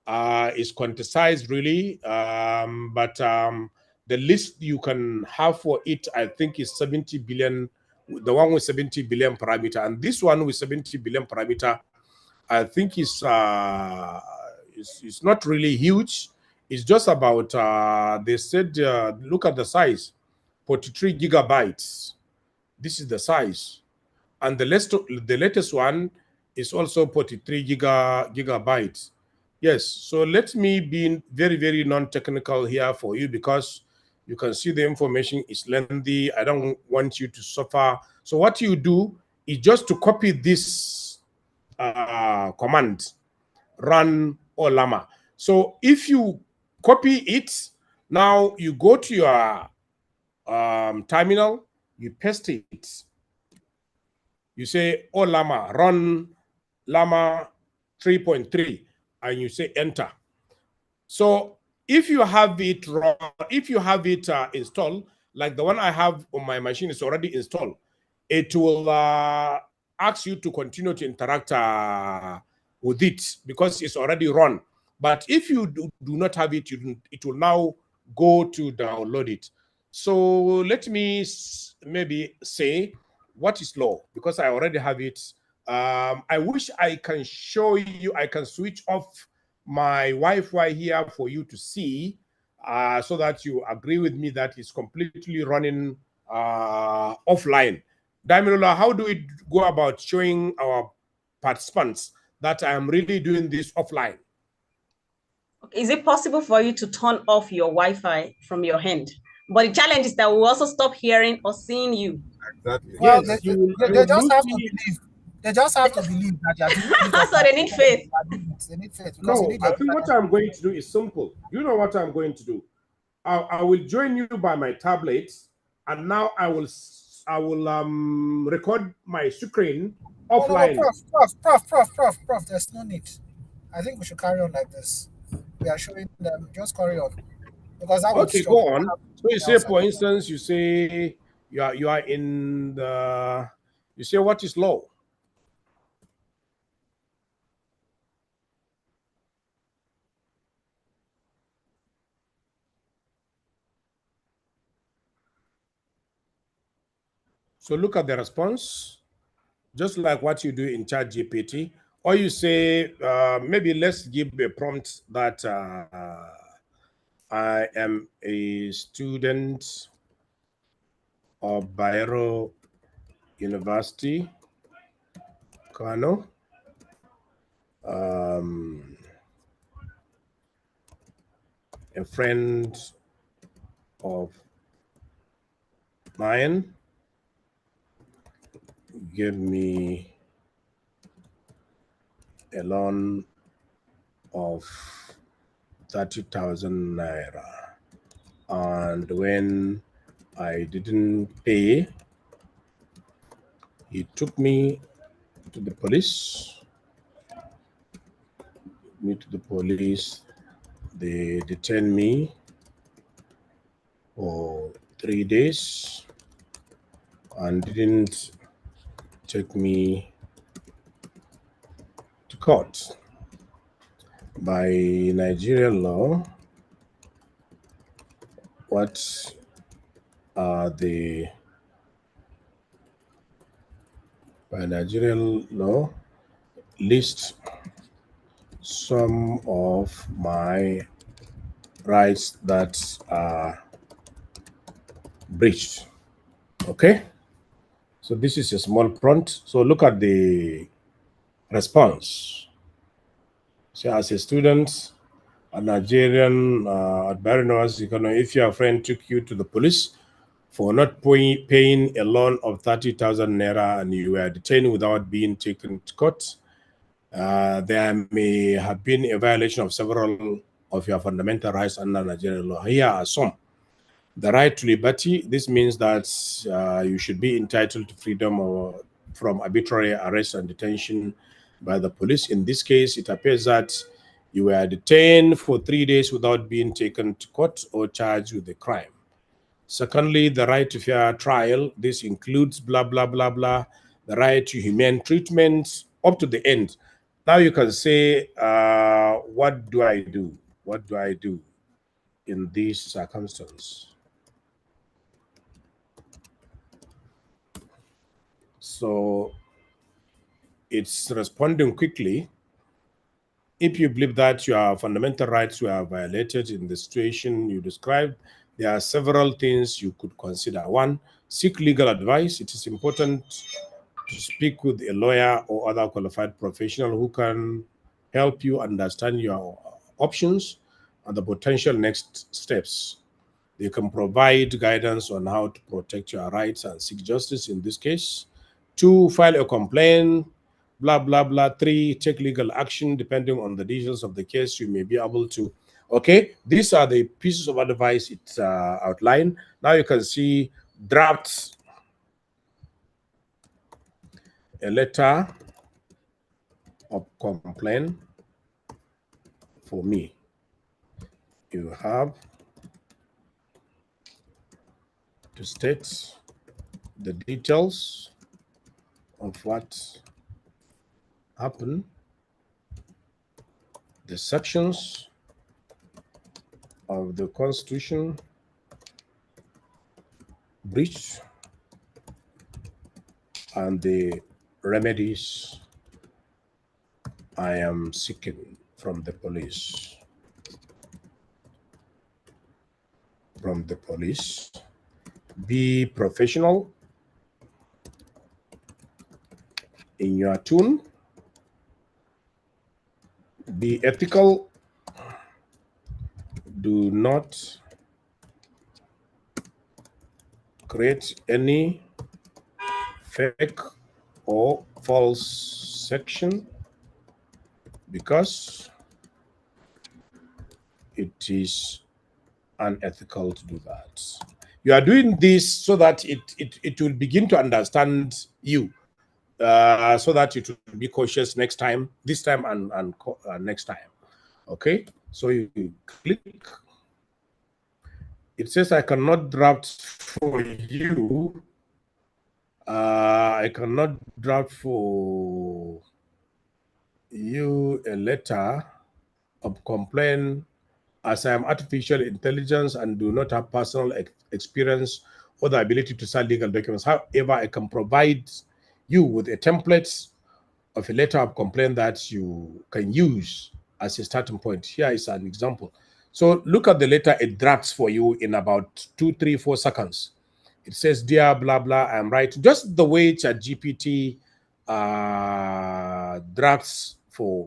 is quantized really, but the list you can have for it, I think, is 70 billion, the one with 70 billion parameter, and this one with 70 billion parameter, I think is not really huge. It's just about, they said, look at the size, 43 gigabytes. This is the size. And the latest one is also 43 gigabytes. Yes, so let me be very, very non-technical here for you, because you can see the information is lengthy. I don't want you to suffer. So what you do is just to copy this command, run Olama. So if you copy it, now you go to your terminal, you paste it. You say, oh, Llama, run Llama 3.3, and you say enter. So if you have it installed, like the one I have on my machine is already installed, it will ask you to continue to interact with it because it's already run. But if you do not have it, it will now go to download it. So let me maybe say, what is law? Because I already have it. I wish I can show you, I can switch off my Wi-Fi here for you to see, so that you agree with me that it's completely running offline. Damilola, how do we go about showing our participants that I am really doing this offline? Is it possible for you to turn off your Wi-Fi from your hand? But the challenge is that we'll also stop hearing or seeing you. Exactly. Well, Yes, they just have to believe. They just have to believe that they are doing it. So they need faith. They need faith. No, I think what I'm going to do is simple. You know what I'm going to do? I will join you by my tablet, and now I will record my screen offline. Prof, there's no need. I think we should carry on like this. We are showing them, just carry on. Because that okay, go on. So you say, for instance, you say you are in the, you say what is law? So look at the response, just like what you do in ChatGPT, or you say, maybe let's give a prompt that I am a student of Bayero University, Kano. A friend of mine gave me a loan of 30,000 naira, and when I didn't pay, he took me to the police. They detained me for 3 days and didn't take me to court. By Nigerian law, what are the, by Nigerian law, list some of my rights that are breached. Okay, so this is a small prompt. So look at the response. So as a student, a Nigerian at Barrenos, if your friend took you to the police for not paying a loan of 30,000 naira and you were detained without being taken to court, there may have been a violation of several of your fundamental rights under Nigerian law. Here are some. The right to liberty. This means that you should be entitled to freedom from arbitrary arrest and detention by the police. In this case, it appears that you were detained for 3 days without being taken to court or charged with a crime. Secondly, the right to fair trial. This includes blah, blah, blah, blah. The right to humane treatment up to the end. Now you can say, what do I do? What do I do in this circumstance? So it's responding quickly. If you believe that your fundamental rights were violated in the situation you described, there are several things you could consider. One, seek legal advice. It is important to speak with a lawyer or other qualified professional who can help you understand your options and the potential next steps. They can provide guidance on how to protect your rights and seek justice in this case. Two, file a complaint, blah, blah, blah. Three, take legal action depending on the details of the case. You may be able to. Okay, these are the pieces of advice it's outlined. Now you can see drafts a letter of complaint for me. You have to state the details of what happened, the sections of the Constitution breach, and the remedies I am seeking from the police. Be professional in your tune. Be ethical. Do not create any fake or false section because it is unethical to do that. You are doing this so that it will begin to understand you, so that it will be cautious next time, this time and next time. Okay, so you click. It says I cannot draft for you. I cannot draft for you a letter of complaint as I am artificial intelligence and do not have personal experience or the ability to sign legal documents. However, I can provide you with a template of a letter of complaint that you can use as a starting point. Here is an example. So look at the letter it drafts for you in about 2, 3, 4 seconds. It says, dear blah, blah, I'm right. Just the way ChatGPT drafts for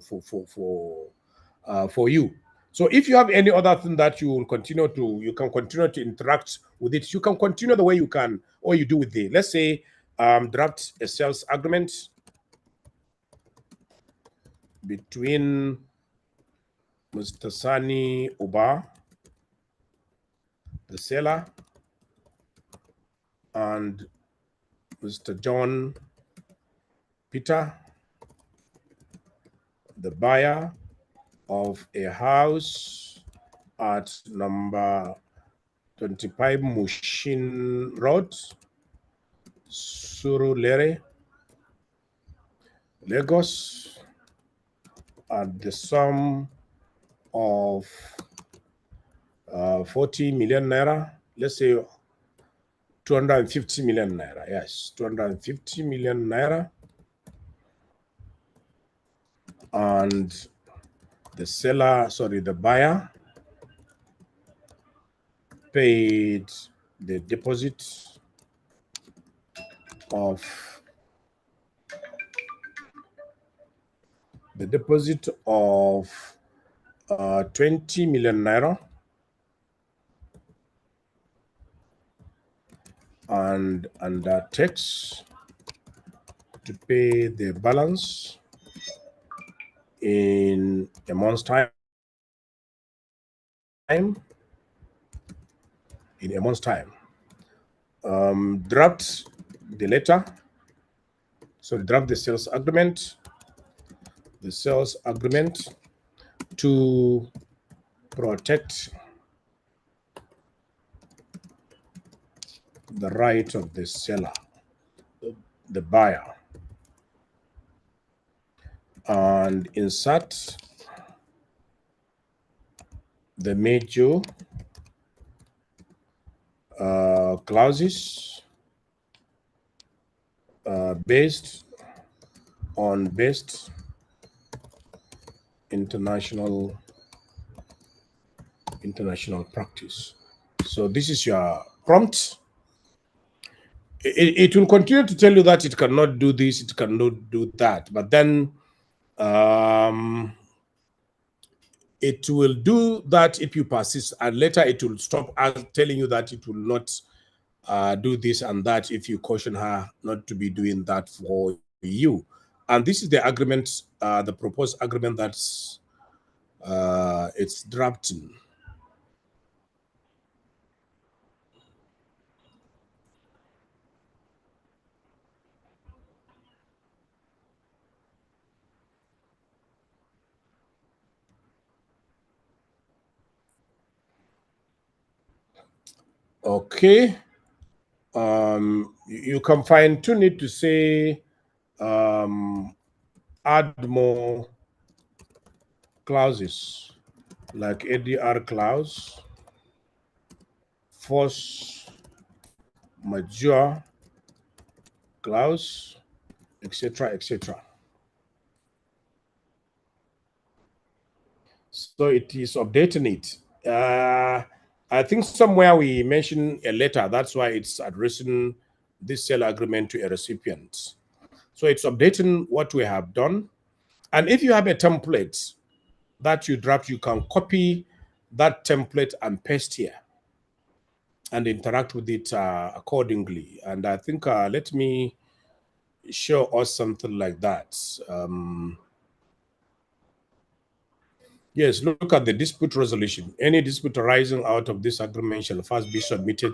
you. So if you have any other thing that you can continue to interact with it. You can continue the way you can, or you do with the, let's say, draft a sales agreement between Mr. Sani Oba, the seller, and Mr. John Peter, the buyer of a house at number 25 Mushin Road, Surulere, Lagos, at the sum of 40 million naira, let's say 250 million naira. Yes, 250 million naira. And the buyer paid the deposit of 20 million naira and undertakes to pay the balance in a month's time. Draft the letter. So draft the sales agreement. The sales agreement to protect the right of the seller, the buyer. and insert the major clauses based on best international practice. So this is your prompt. It will continue to tell you that it cannot do this, it cannot do that, but then it will do that if you persist, and later it will stop telling you that it will not do this and that if you caution her not to be doing that for you. And this is the agreement, the proposed agreement that's it's drafting. Okay. You can fine tune it to say add more clauses like ADR clause, force majeure clause, etc., etc. So it is updating it. I think somewhere we mentioned a letter. That's why it's addressing this sale agreement to a recipient. So it's updating what we have done. And if you have a template that you draft, you can copy that template and paste here and interact with it accordingly. And I think let me show us something like that. Yes, look at the dispute resolution. Any dispute arising out of this agreement shall first be submitted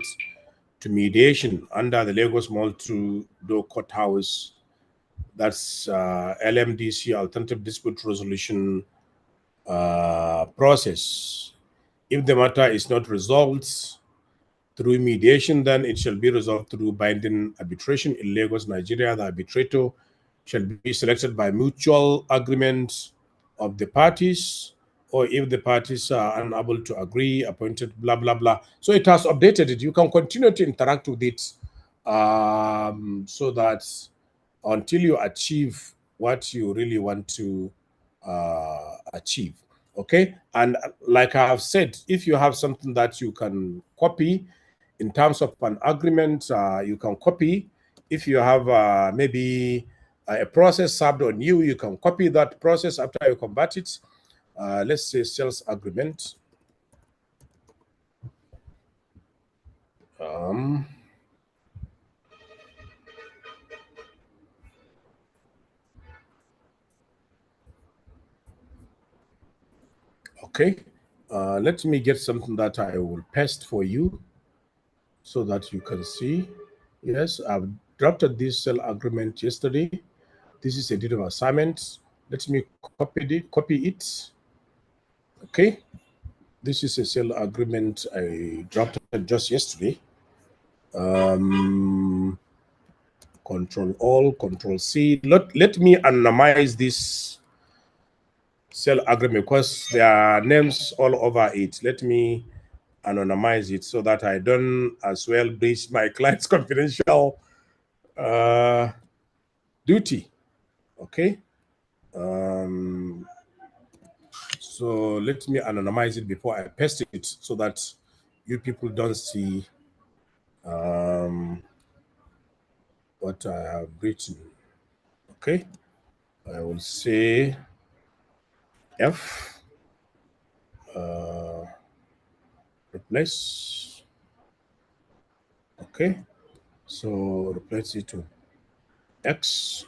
to mediation under the Lagos Multi-Door Courthouse. That's LMDC, Alternative Dispute Resolution process. If the matter is not resolved through mediation, then it shall be resolved through binding arbitration in Lagos, Nigeria. The arbitrator shall be selected by mutual agreement of the parties, or if the parties are unable to agree, appointed, blah, blah, blah. So it has updated it. You can continue to interact with it so that until you achieve what you really want to achieve. Okay. And like I have said, if you have something that you can copy in terms of an agreement, you can copy. If you have maybe a process served on you, you can copy that process after you convert it. Let's say sales agreement. Okay, let me get something that I will paste for you so that you can see. Yes, I've drafted this sale agreement yesterday. This is a deed of assignment. Let me copy it. Okay, this is a sale agreement I drafted just yesterday. Control All, Control C. Let me anonymize this sale agreement because there are names all over it. Let me anonymize it so that I don't as well breach my client's confidential duty. Okay. So let me anonymize it before I paste it so that you people don't see what I have written. Okay. I will say F, replace. Okay. So replace it to X,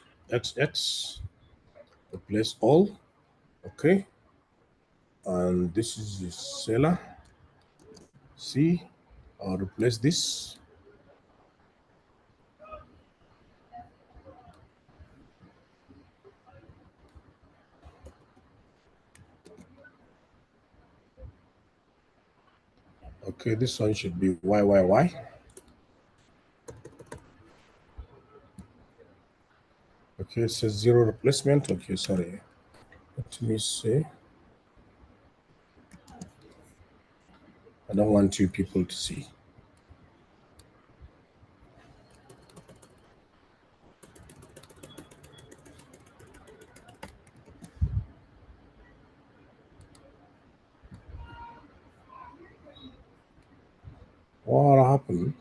replace all. Okay. And this is the seller. C, I'll replace this. Okay, this one should be YYY. Okay, it says zero replacement. Okay, sorry. Let me see. I don't want you people to see. What happened?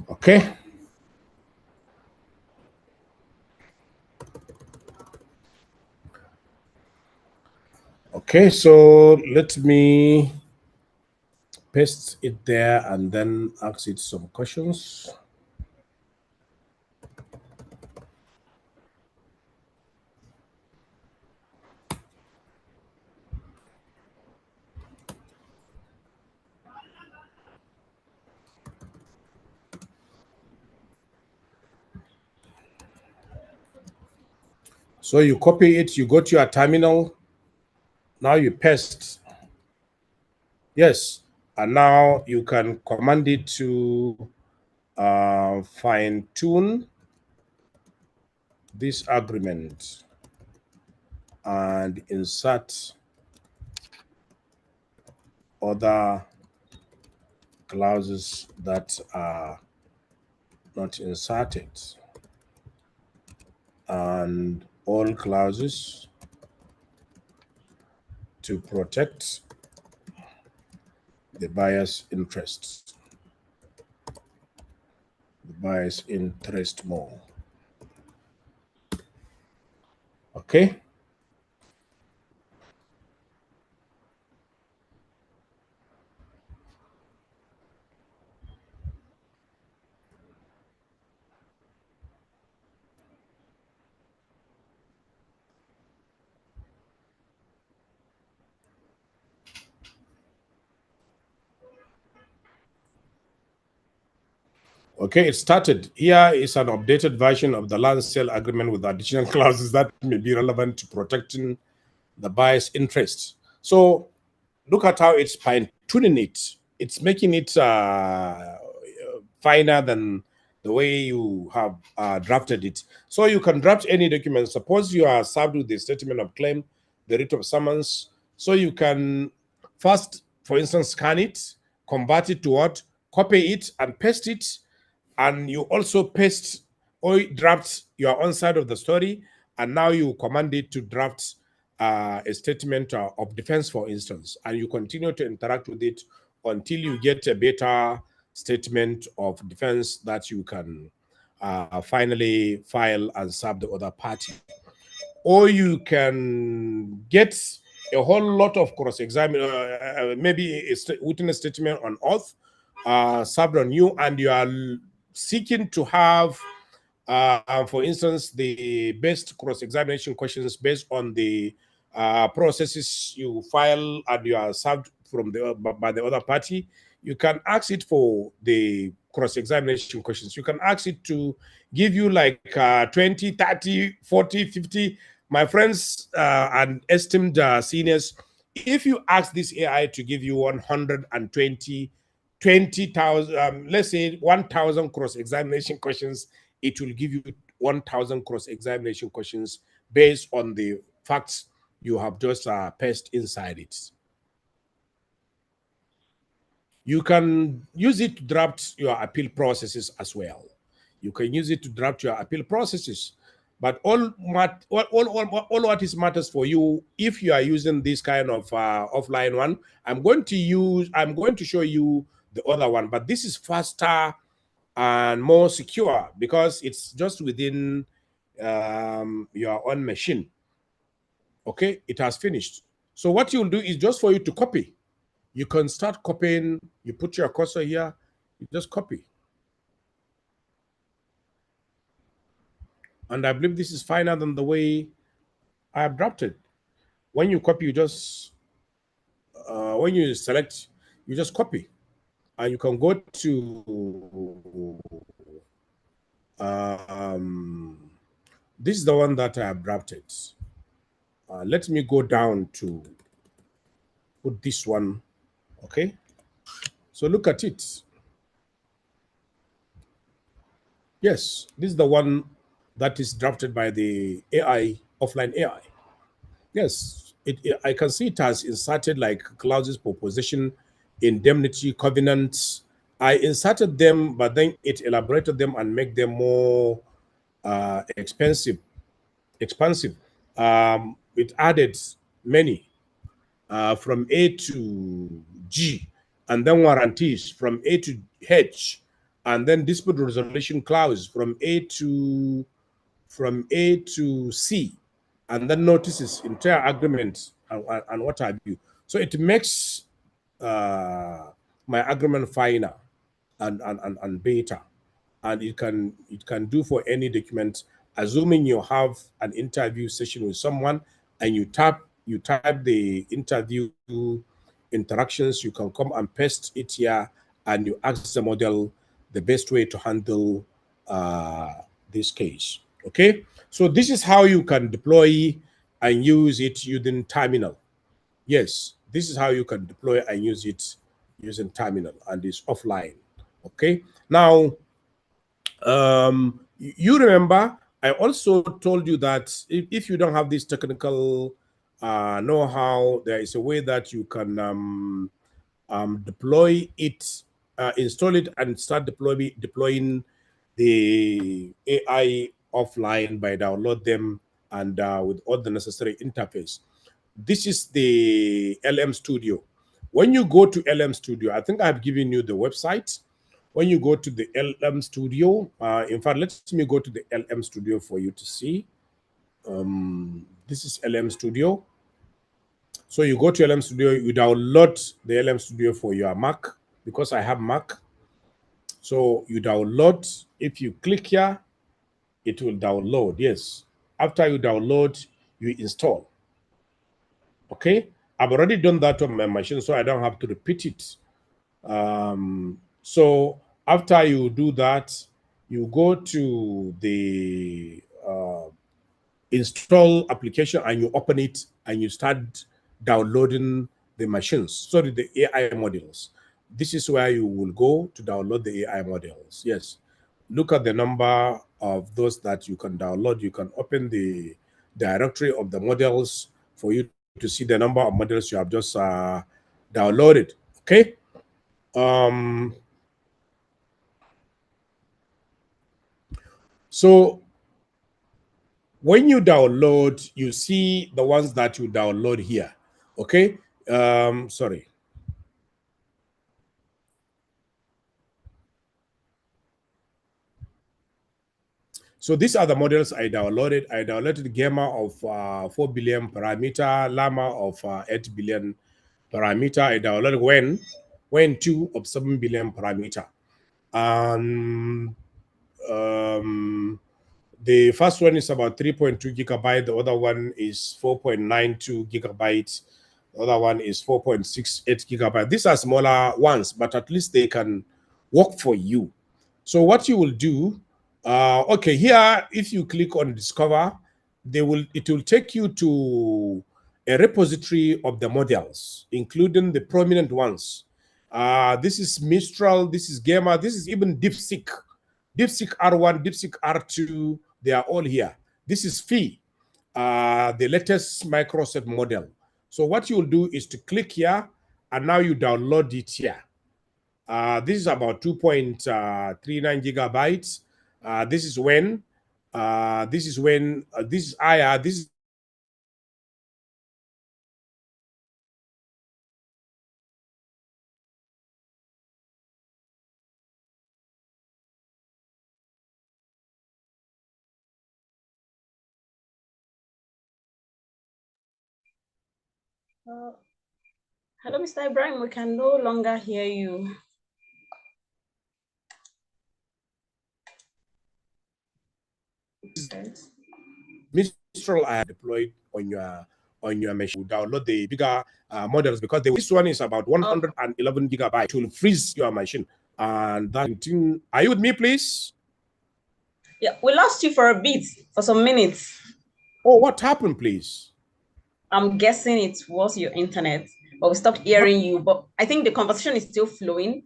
Okay. Okay, so let me paste it there and then ask it some questions. So you copy it, you go to your terminal, now you paste. Yes, and now you can command it to fine tune this agreement and insert other clauses that are not inserted, and all clauses to protect the buyer's interests. The buyer's interest more. Okay. Okay, it started. Here is an updated version of the land sale agreement with additional clauses that may be relevant to protecting the buyer's interests. So look at how it's fine-tuning it. It's making it finer than the way you have drafted it. So you can draft any document. Suppose you are served with the statement of claim, the writ of summons. So you can first, for instance, scan it, convert it to what, copy it and paste it. And you also paste or draft your own side of the story. And now you command it to draft a statement of defense, for instance, and you continue to interact with it until you get a better statement of defense that you can finally file and serve the other party. Or you can get a whole lot of cross-examination, maybe a witness statement on oath served on you, and you are seeking to have for instance, the best cross-examination questions based on the processes you file and you are served from by the other party. You can ask it for the cross-examination questions. You can ask it to give you like 20, 30, 40, 50. My friends and esteemed seniors, if you ask this AI to give you 120, 20,000, let's say 1,000 cross-examination questions, it will give you 1,000 cross-examination questions based on the facts you have just pasted inside it. You can use it to draft your appeal processes as well. You can use it to draft your appeal processes. But all what is matters for you, if you are using this kind of offline one, I'm going to show you the other one, but this is faster and more secure because it's just within your own machine. Okay, it has finished. So what you'll do is just for you to copy. You can start copying. You put your cursor here, you just copy. And I believe this is finer than the way I have drafted. When you copy, you just, when you select, you just copy. And you can go to, this is the one that I have drafted. Let me go down to put this one, okay? So look at it. Yes, this is the one that is drafted by the AI, offline AI. Yes, I can see it has inserted like clauses for possession, indemnity, covenants. I inserted them, but then it elaborated them and make them more expansive. It added many from A to G, and then warranties from A to H, and then dispute resolution clause from A to C, and then notices, entire agreement, and what have you. So it makes my agreement finer and better, and it can do for any document, assuming you have an interview session with someone and you type the interview interactions. You can come and paste it here, and you ask the model the best way to handle this case. Okay, so this is how you can deploy and use it using terminal. Yes, this is how you can deploy and use it using terminal, and it's offline. Okay, now you remember I also told you that if you don't have this technical know-how, there is a way that you can deploy it, install it, and start deploying the AI offline by download them and with all the necessary interface. This is the LM Studio. When you go to LM Studio, I think I've given you the website. When you go to the LM Studio, in fact, let me go to the LM Studio for you to see. This is LM Studio. So you go to LM Studio, you download the LM Studio for your Mac, because I have Mac. So you download, if you click here, it will download, yes. After you download, you install. Okay, I've already done that on my machine, so I don't have to repeat it. So after you do that, you go to the install application and you open it and you start downloading the machines, sorry, the AI models. This is where you will go to download the AI models. Yes, look at the number of those that you can download. You can open the directory of the models for you to see the number of models you have just downloaded. Okay. So when you download, you see the ones that you download here. Okay. Sorry. So these are the models I downloaded. I downloaded Gamma of 4 billion parameter, Llama of 8 billion parameter. I downloaded Wen 2 of 7 billion parameter. The first one is about 3.2 gigabyte. The other one is 4.92 gigabytes. The other one is 4.68 gigabyte. These are smaller ones, but at least they can work for you. So what you will do, okay, here, if you click on discover, it will take you to a repository of the models, including the prominent ones. This is Mistral, this is Gamma, this is even DeepSeek. DeepSeek R1, DeepSeek R2, they are all here. This is Phi, the latest Microsoft model. So what you will do is to click here, and now you download it here. This is about 2.39 gigabytes. This is this is IR, this is hello, Mr. Ibrahim, we can no longer hear you. Mistral I deployed on your machine. Download the bigger models, because this one is about 111 gigabytes. It will freeze your machine. And that thing, are you with me, please? Yeah, we lost you for a bit, for some minutes. Oh, what happened, please? I'm guessing it was your internet, but we stopped hearing you. But I think the conversation is still flowing.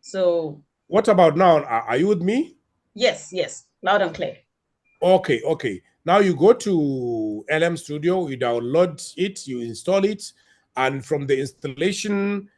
So what about now? Are you with me? Yes, yes, loud and clear. Okay, okay. Now you go to LM Studio, you download it, you install it, and from the installation,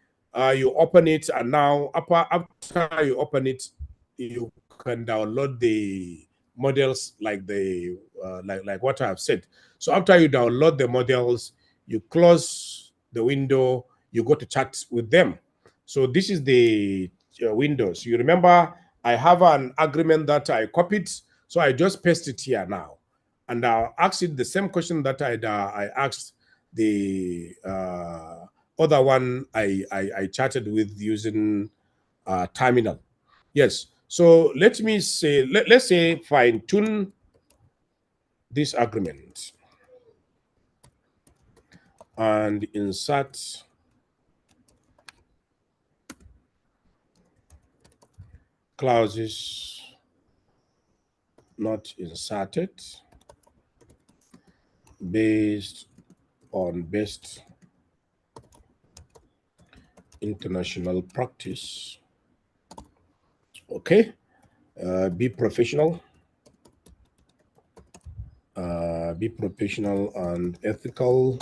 you open it, and now after you open it, you can download the models like the like what I've said. So after you download the models, you close the window, you go to chat with them. So this is the windows. You remember I have an agreement that I copied, so I just paste it here now, and I'll ask it the same question that I asked the other one I chatted with using terminal. Yes. So let me say, let's say fine tune this agreement and insert clauses not inserted based on best international practice. Okay. Be professional. Be professional and ethical,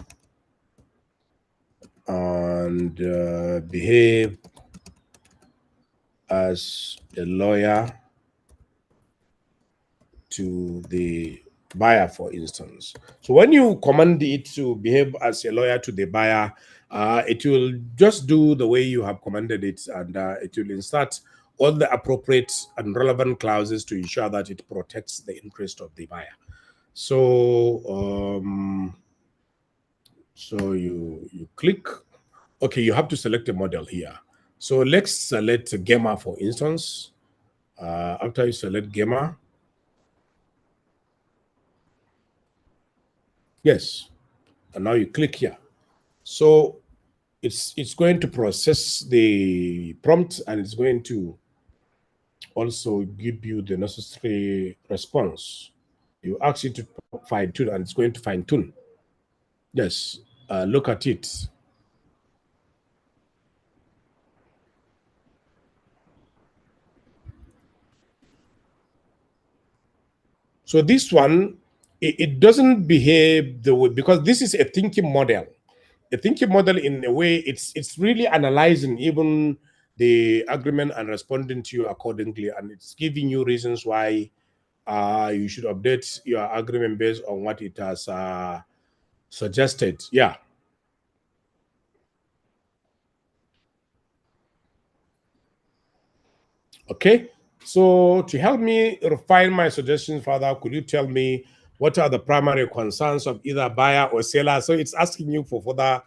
and behave as a lawyer to the buyer, for instance. So when you command it to behave as a lawyer to the buyer, it will just do the way you have commanded it, and it will insert all the appropriate and relevant clauses to ensure that it protects the interest of the buyer. So so you click. Okay, you have to select a model here. So let's select Gamma, for instance. After you select Gamma, yes, and now you click here. So it's going to process the prompt, and it's going to also give you the necessary response. You ask it to fine tune, and it's going to fine tune. Yes, look at it. So this one, it doesn't behave the way, because this is a thinking model. A thinking model, in a way, it's really analyzing even the agreement and responding to you accordingly, and it's giving you reasons why you should update your agreement based on what it has suggested. Yeah. Okay. So to help me refine my suggestions further, could you tell me what are the primary concerns of either buyer or seller? So it's asking you for further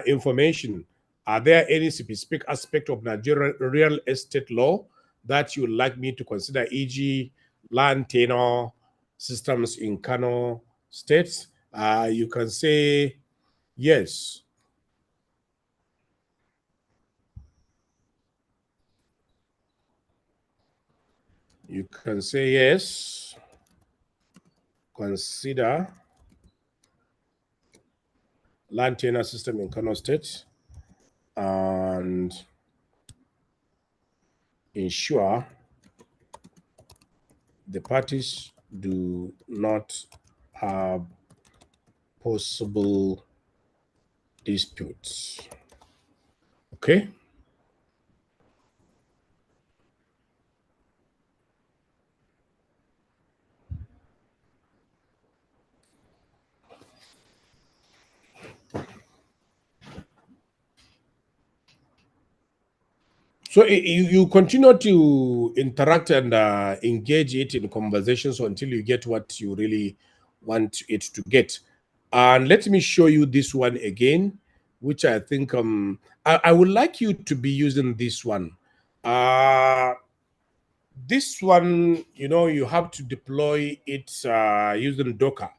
information. Are there any specific aspect of Nigerian real estate law that you would like me to consider, e.g., land tenure systems in Kano states? You can say yes. You can say yes. Consider land tenure system in Kano State and ensure the parties do not have possible disputes. Okay. So you continue to interact and engage it in conversations until you get what you really want it to get. And let me show you this one again, which I think I would like you to be using this one. This one, you have to deploy it using Docker.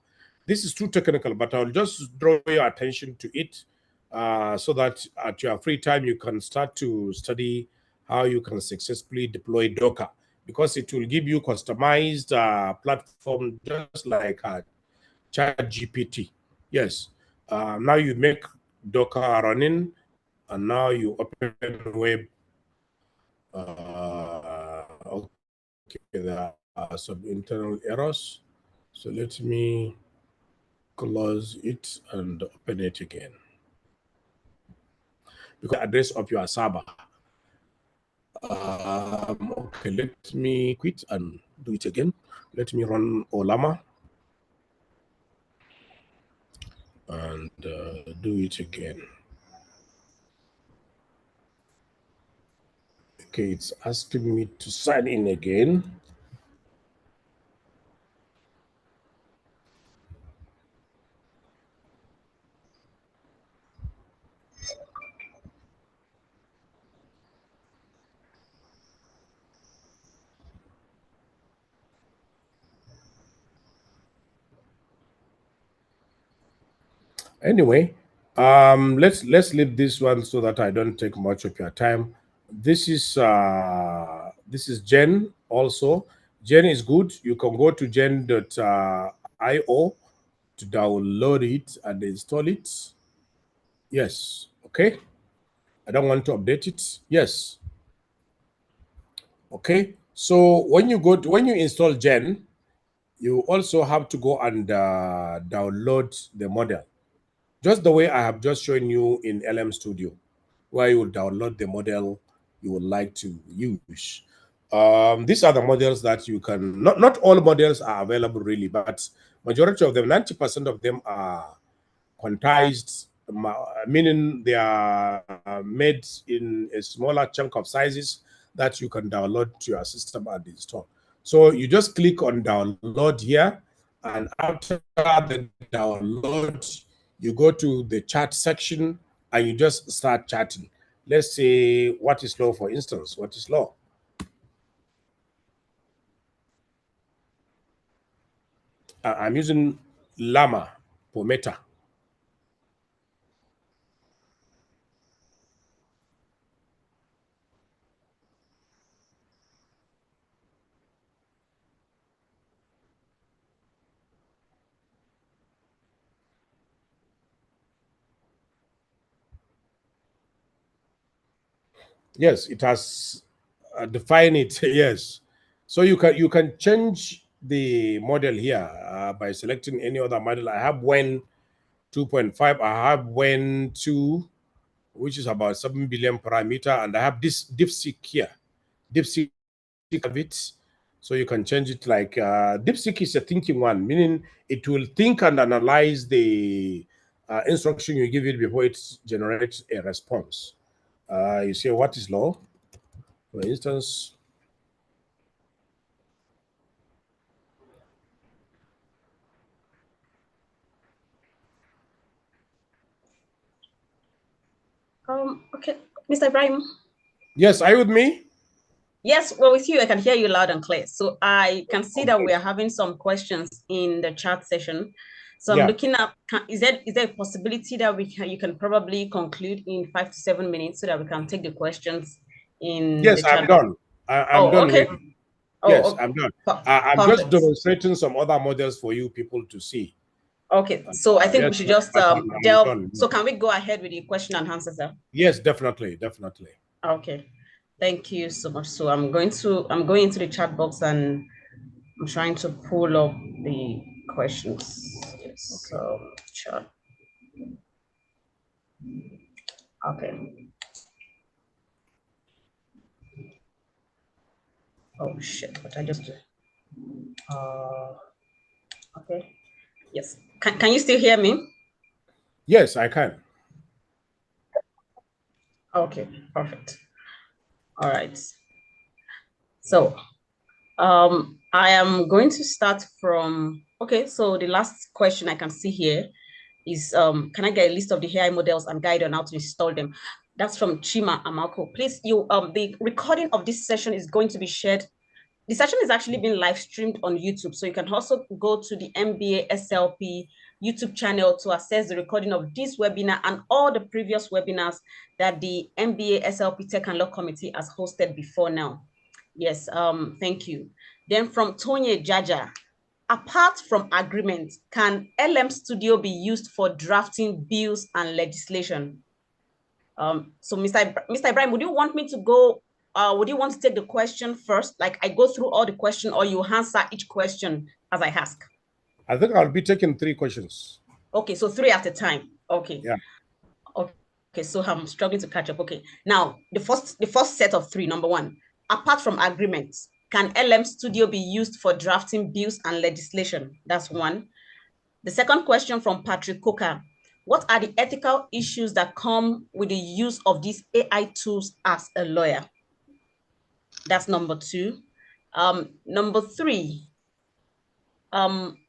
This is too technical, but I'll just draw your attention to it so that at your free time, you can start to study how you can successfully deploy Docker, because it will give you customized platform just like ChatGPT. Yes. Now you make Docker running, and now you open web. Okay, there are some internal errors. So let me close it and open it again. Because the address of your server. Okay, let me quit and do it again. Let me run Olama and do it again. Okay, it's asking me to sign in again. Anyway, let's leave this one so that I don't take much of your time. This is Gen also. Gen is good. You can go to gen.io to download it and install it. Yes. Okay. I don't want to update it. Yes. Okay. So when you install Gen, you also have to go and download the model, just the way I have just shown you in LM Studio, where you will download the model you would like to use. These are the models that you can, not all models are available really, but majority of them, 90% of them are quantized, meaning they are made in a smaller chunk of sizes that you can download to your system and install. So you just click on download here, and after the download, you go to the chat section and you just start chatting. Let's say, what is law, for instance? What is law? I'm using Llama for Meta. Yes, it has defined it. Yes, so you can change the model here by selecting any other model. I have Wen 2.5. I have Wen 2, which is about 7 billion parameter, and I have this DeepSeek here. DeepSeek of it, so you can change it like DeepSeek is a thinking one, meaning it will think and analyze the instruction you give it before it generates a response. You say, what is law? For instance, Okay, Mr. Ibrahim. yes, are you with me? Yes, well, with you, I can hear you loud and clear. So I can see that we are having some questions in the chat session. So I'm looking at, is there a possibility that you can probably conclude in 5 to 7 minutes so that we can take the questions in Yes, the chat? I'm done. I'm done. Okay. Really. Yes, I'm done. I'm just Perfect. demonstrating some other models for you people to see. Okay, so I think yes, we should just I'm delve. done. So can we go ahead with the question and answer, sir? Yes, definitely. Okay, thank you so much. So I'm going into the chat box and I'm trying to pull up the questions. Yes. Okay. So chat. Okay. Oh shit! What I just do? Okay. Yes. Can you still hear me? Yes, I can. Okay. Perfect. All right. So I am going to start from, okay, so the last question I can see here is, can I get a list of the AI models and guide on how to install them? That's from Chima Amako. Please, the recording of this session is going to be shared. The session is actually being live streamed on YouTube, so you can also go to the NBA-SLP YouTube channel to access the recording of this webinar and all the previous webinars that the NBA-SLP Tech and Law Committee has hosted before now. Yes, thank you. Then from Tonye Jaja, apart from agreement, can LM Studio be used for drafting bills and legislation? So Mr. Ibrahim, would you want me to go would you want to take the question first? Like I go through all the question, or you answer each question as I ask? I think I'll be taking 3 questions. Okay, so 3 at a time. Okay. Yeah. Okay, so I'm struggling to catch up. Okay, now the first set of 3. Number 1, apart from agreements, can LM Studio be used for drafting bills and legislation? That's 1. The second question from Patrick Coker: what are the ethical issues that come with the use of these AI tools as a lawyer? That's number 2. Number 3,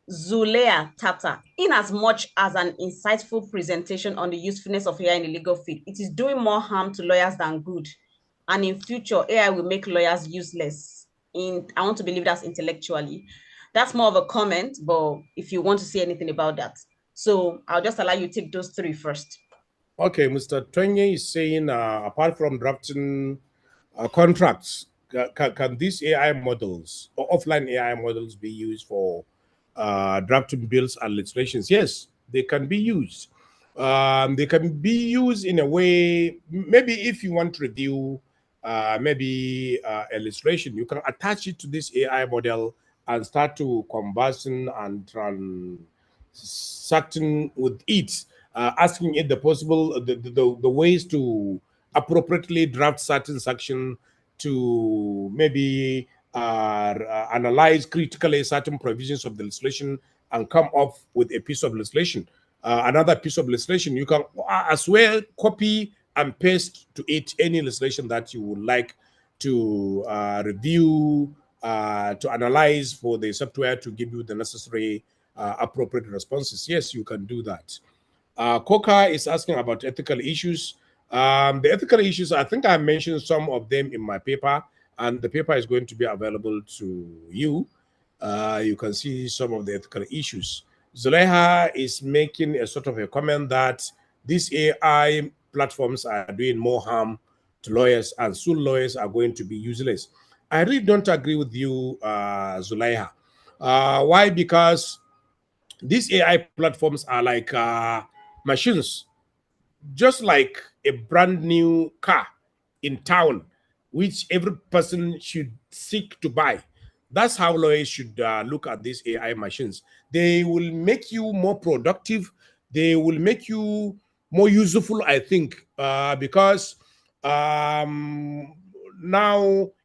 Zulea Tata: in as much as an insightful presentation on the usefulness of AI in the legal field, it is doing more harm to lawyers than good. And in future, AI will make lawyers useless. I want to believe that's intellectually. That's more of a comment, but if you want to say anything about that. So I'll just allow you to take those 3 first. Okay, Mr. Twenye is saying, apart from drafting contracts, can these AI models or offline AI models be used for drafting bills and legislations? Yes, they can be used. They can be used in a way, maybe if you want to review maybe a legislation, you can attach it to this AI model and start to conversing and transacting with it, asking it the possible, the ways to appropriately draft certain section, to maybe analyze critically certain provisions of the legislation and come up with a piece of legislation. Another piece of legislation, you can as well copy and paste to it any legislation that you would like to review, to analyze for the software to give you the necessary appropriate responses. Yes, you can do that. Coca is asking about ethical issues. The ethical issues, I think I mentioned some of them in my paper, and the paper is going to be available to you. You can see some of the ethical issues. Zuleha is making a sort of a comment that these AI platforms are doing more harm to lawyers, and soon lawyers are going to be useless. I really don't agree with you, Zuleha. Why? Because these AI platforms are like machines, just like a brand new car in town, which every person should seek to buy. That's how lawyers should look at these AI machines. They will make you more productive. They will make you more useful, I think, because now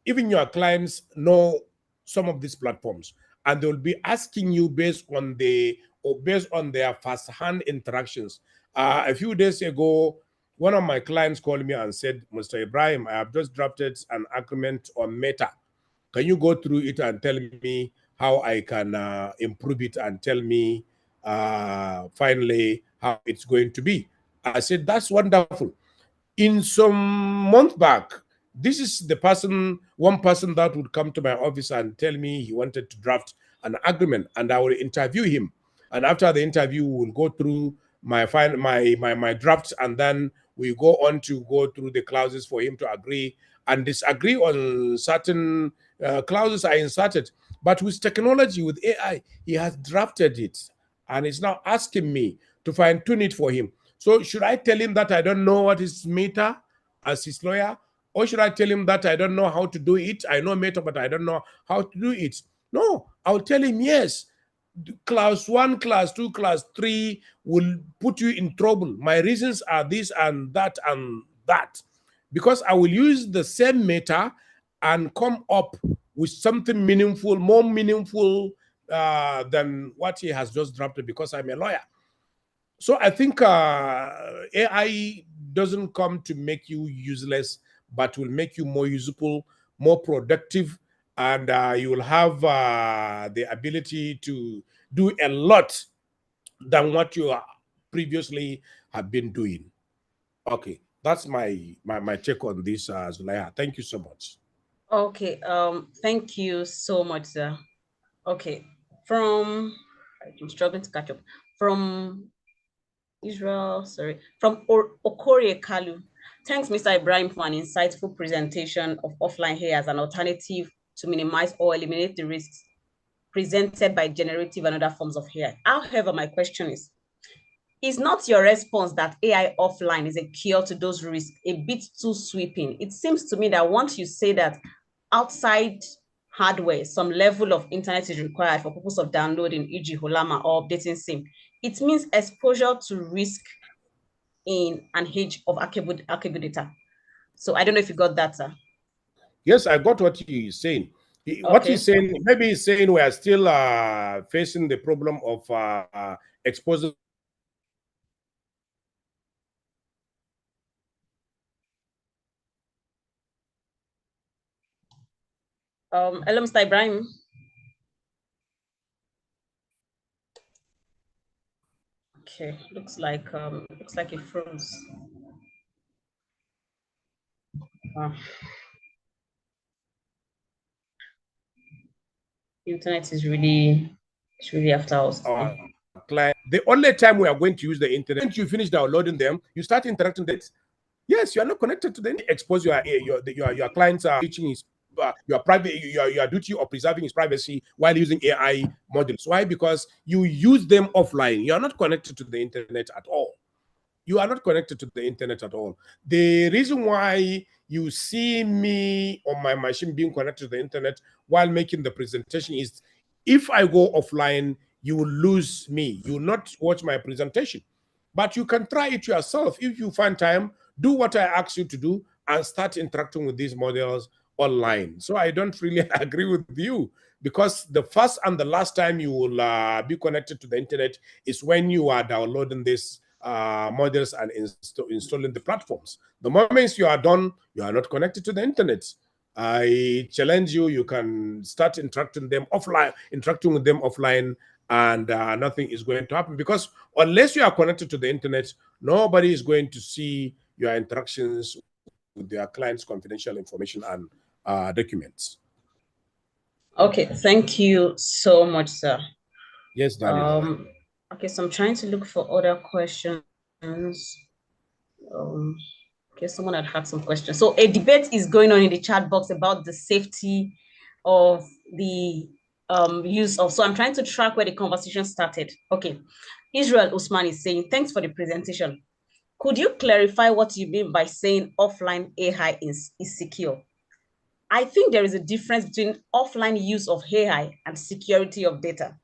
even your clients know some of these platforms, and they'll be asking you based on their first-hand interactions. A few days ago, one of my clients called me and said, Mr. Ibrahim, I have just drafted an agreement on Meta. Can you go through it and tell me how I can improve it, and tell me finally how it's going to be? I said, that's wonderful. In some month back, this is one person that would come to my office and tell me he wanted to draft an agreement, and I will interview him. And after the interview, we'll go through my drafts, and then we go on to go through the clauses for him to agree and disagree on certain clauses I inserted. But with technology, with AI, he has drafted it and is now asking me to fine tune it for him. So should I tell him that I don't know what is Meta as his lawyer? Or should I tell him that I don't know how to do it? I know Meta, but I don't know how to do it. No, I'll tell him, yes, class 1, class 2, class 3 will put you in trouble. My reasons are this and that and that. Because I will use the same Meta and come up with something meaningful, more meaningful than what he has just drafted, because I'm a lawyer. So I think AI doesn't come to make you useless, but will make you more useful, more productive, and you will have the ability to do a lot than what you previously have been doing. Okay, that's my check on this, Zulaiha. Thank you so much. Okay, thank you so much, sir. Okay, I'm struggling to catch up. From Okorie Kalu. Thanks, Mr. Ibrahim, for an insightful presentation of offline here as an alternative to minimize or eliminate the risks presented by generative and other forms of AI. However, my question is, Is not your response that AI offline is a cure to those risks a bit too sweeping? It seems to me that once you say that outside hardware, some level of internet is required for purpose of downloading, e.g. Holama or updating SIM, it means exposure to risk in an age of archival data. So I don't know if you got that, sir. Yes, I got what he's saying. What Okay. he's saying, maybe he's saying we are still facing the problem of exposing. Hello, Mr. Ibrahim. Okay, looks like it froze. Internet is really, it's really after us. Client. The only time we are going to use the internet, once you finish downloading them, you start interacting with it. Yes, you are not connected to the internet. Expose your clients are reaching his your private your duty of preserving his privacy while using AI modules. Why? Because you use them offline. You are not connected to the internet at all. You are not connected to the internet at all. The reason why you see me on my machine being connected to the internet while making the presentation is if I go offline, you will lose me. You will not watch my presentation. But you can try it yourself. If you find time, do what I ask you to do and start interacting with these models online. So I don't really agree with you because the first and the last time you will be connected to the internet is when you are downloading these models and installing the platforms. The moment you are done, you are not connected to the internet. I challenge you, you can start interacting with them offline, and nothing is going to happen because unless you are connected to the internet, nobody is going to see your interactions with their clients' confidential information and documents. Okay, thank you so much, sir. Yes, Daniel. Okay, so I'm trying to look for other questions. Okay, someone had some questions. So a debate is going on in the chat box about the safety of the use of. So I'm trying to track where the conversation started. Okay, Israel Usman is saying, thanks for the presentation. Could you clarify what you mean by saying offline AI is secure? I think there is a difference between offline use of AI and security of data.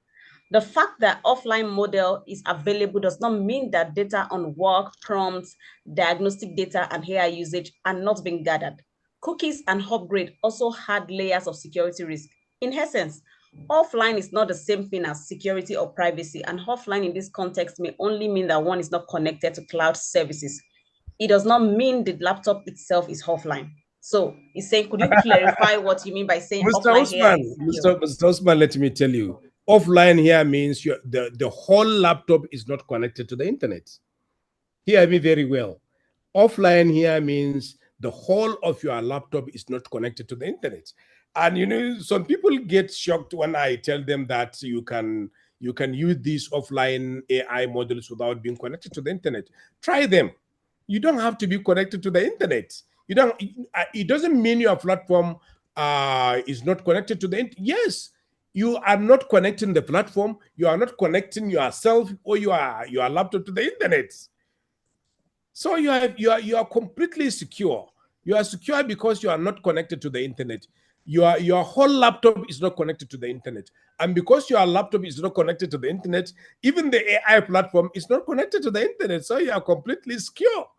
The fact that offline model is available does not mean that data on work, prompts, diagnostic data, and AI usage are not being gathered. Cookies and upgrade also had layers of security risk. In essence, offline is not the same thing as security or privacy, and offline in this context may only mean that one is not connected to cloud services. It does not mean the laptop itself is offline. So he's saying, could you clarify what you mean by saying offline AI is secure? Mr. Osman, let me tell you, offline here means the whole laptop is not connected to the internet. Hear me very well. Offline here means the whole of your laptop is not connected to the internet. And you know, some people get shocked when I tell them that you can use these offline AI models without being connected to the internet. Try them. You don't have to be connected to the internet. You don't. It doesn't mean your platform is not connected to the internet. Yes, you are not connecting the platform. You are not connecting yourself or your laptop to the internet. So you are completely secure. You are secure because you are not connected to the internet. Your whole laptop is not connected to the internet. And because your laptop is not connected to the internet, even the AI platform is not connected to the internet. So you are completely secure.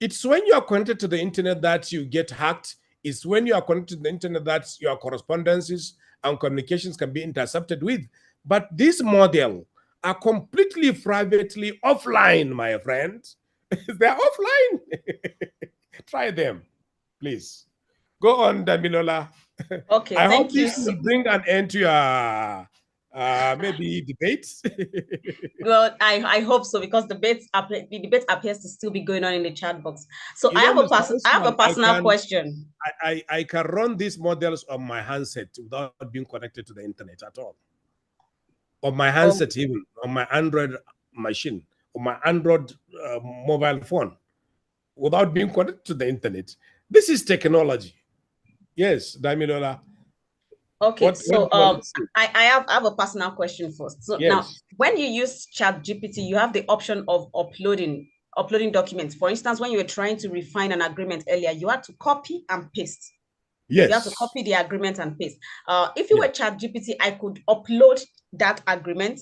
It's when you are connected to the internet that you get hacked. It's when you are connected to the internet that your correspondences and communications can be intercepted with. But this model are completely privately offline, my friend. They're offline. Try them, please. Go on, Damilola. Okay, I hope thank you. this will bring an end to your maybe debates. Well, I hope so because the debate appears to still be going on in the chat box. So You know, Mr. I have a Osman, personal question. I can run these models on my handset without being connected to the internet at all. On my handset, even on my Android machine, on my Android mobile phone, without being connected to the internet. This is technology. Yes, Damilola. Okay, so do you want to see? I have a personal question first. So now, Yes. when you use ChatGPT, you have the option of uploading documents. For instance, when you were trying to refine an agreement earlier, you had to copy and paste. You have to Yes. copy the agreement and paste. If you Yeah. were ChatGPT, I could upload that agreement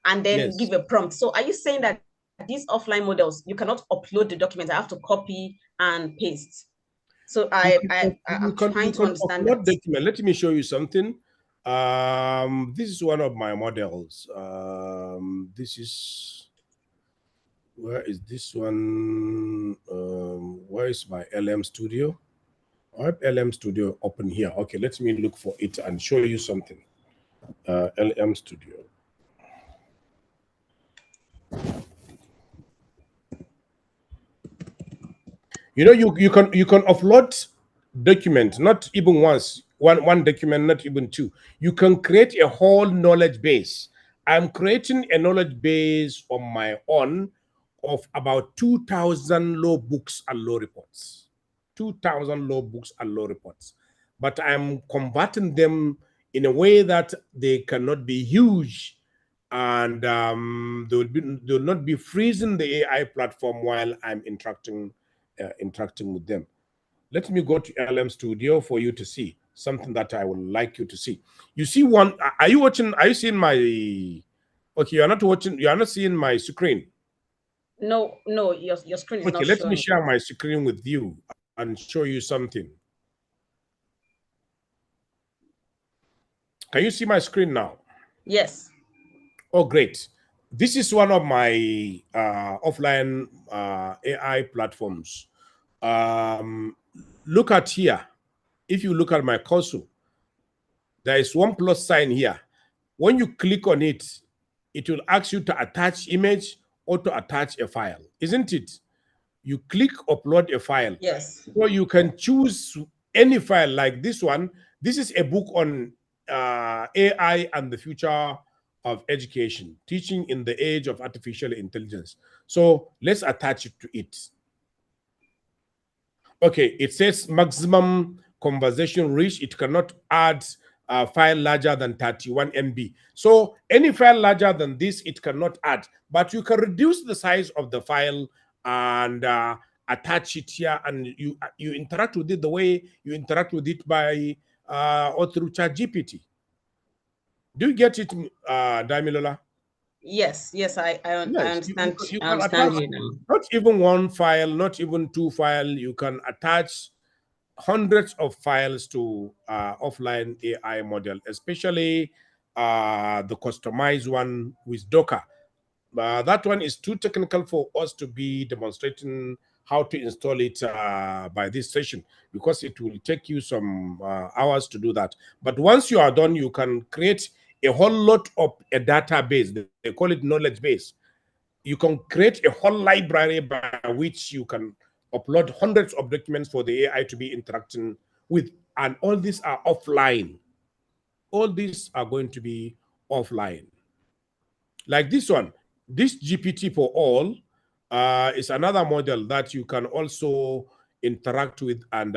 and then Yes. give a prompt. So are you saying that these offline models, you cannot upload the document, I have to copy and paste? So I'm trying to understand upload that. document. Let me show you something. This is one of my models. This is, where is this one? Where is my LM Studio? I have LM Studio open here. Okay, let me look for it and show you something. LM Studio. You know, you can upload document, not even once, one document, not even two. You can create a whole knowledge base. I'm creating a knowledge base on my own of about 2,000 law books and law reports. 2,000 law books and law reports. But I'm converting them in a way that they cannot be huge, and they will not be freezing the AI platform while I'm interacting with them. Let me go to LM Studio for you to see something that I would like you to see. You see one, are you watching, are you seeing my, okay, you're not watching, you are not seeing my screen. No, your screen is Okay, not let me showing. share my screen with you and show you something. Can you see my screen now? Yes. Oh, great. This is one of my offline AI platforms. Look at here. If you look at my console, there is one plus sign here. When you click on it, it will ask you to attach image or to attach a file, isn't it? You click upload a file. Yes. So you can choose any file like this one. This is a book on AI and the future of education, teaching in the age of artificial intelligence. So let's attach it to it. Okay, it says maximum conversation reach. It cannot add a file larger than 31 MB. So any file larger than this, it cannot add. But you can reduce the size of the file and attach it here, and you interact with it the way you interact with it by or through ChatGPT. Do you get it, Damilola? Yes, I Yes, understand. you I can understand attach you now. not even one file, not even two file. You can attach hundreds of files to offline AI model, especially the customized one with Docker. That one is too technical for us to be demonstrating how to install it by this session, because it will take you some hours to do that. But once you are done, you can create a whole lot of a database. They call it knowledge base. You can create a whole library by which you can upload hundreds of documents for the AI to be interacting with. And all these are offline. All these are going to be offline. Like this one, this GPT for all is another model that you can also interact with and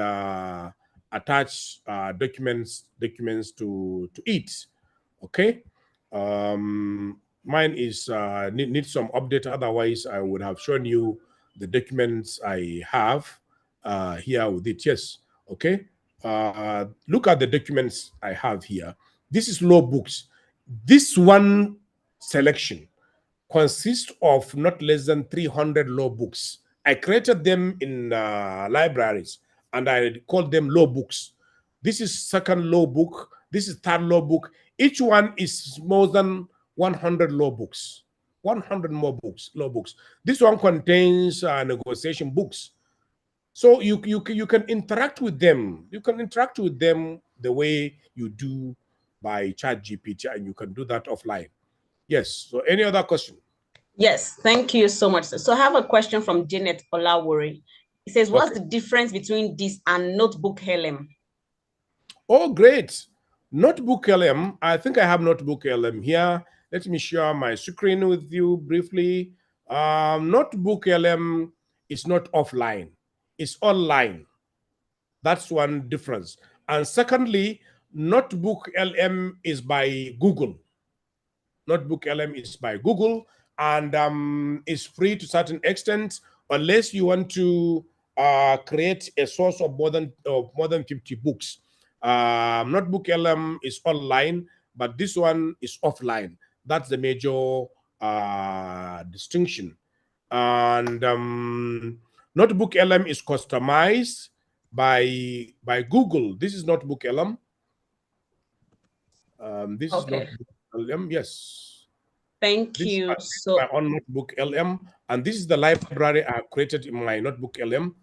attach documents to it. Okay. Mine is need some update. Otherwise, I would have shown you the documents I have here with it. Yes. Okay. Look at the documents I have here. This is law books. This one selection consists of not less than 300 law books. I created them in libraries and I called them law books. This is second law book. This is third law book. Each one is more than 100 law books. 100 more books, law books. This one contains negotiation books. So you can interact with them. You can interact with them the way you do by ChatGPT, and you can do that offline. Yes. So any other question? Yes, thank you so much. So I have a question from Janet Olawori. It says, what's Okay. the difference between this and notebook LM? Oh, great. Notebook LM. I think I have Notebook LM here. Let me share my screen with you briefly. Notebook LM is not offline. It's online. That's one difference. And secondly, Notebook LM is by Google. Notebook LM is by Google, and is free to certain extent, unless you want to create a source of more than 50 books. Notebook LM is online, but this one is offline. That's the major distinction. And Notebook LM is customized by Google. This is Notebook LM. This is Notebook LM. Yes. Thank This you. is my own Notebook LM, and this is the library I have created in my Notebook LM.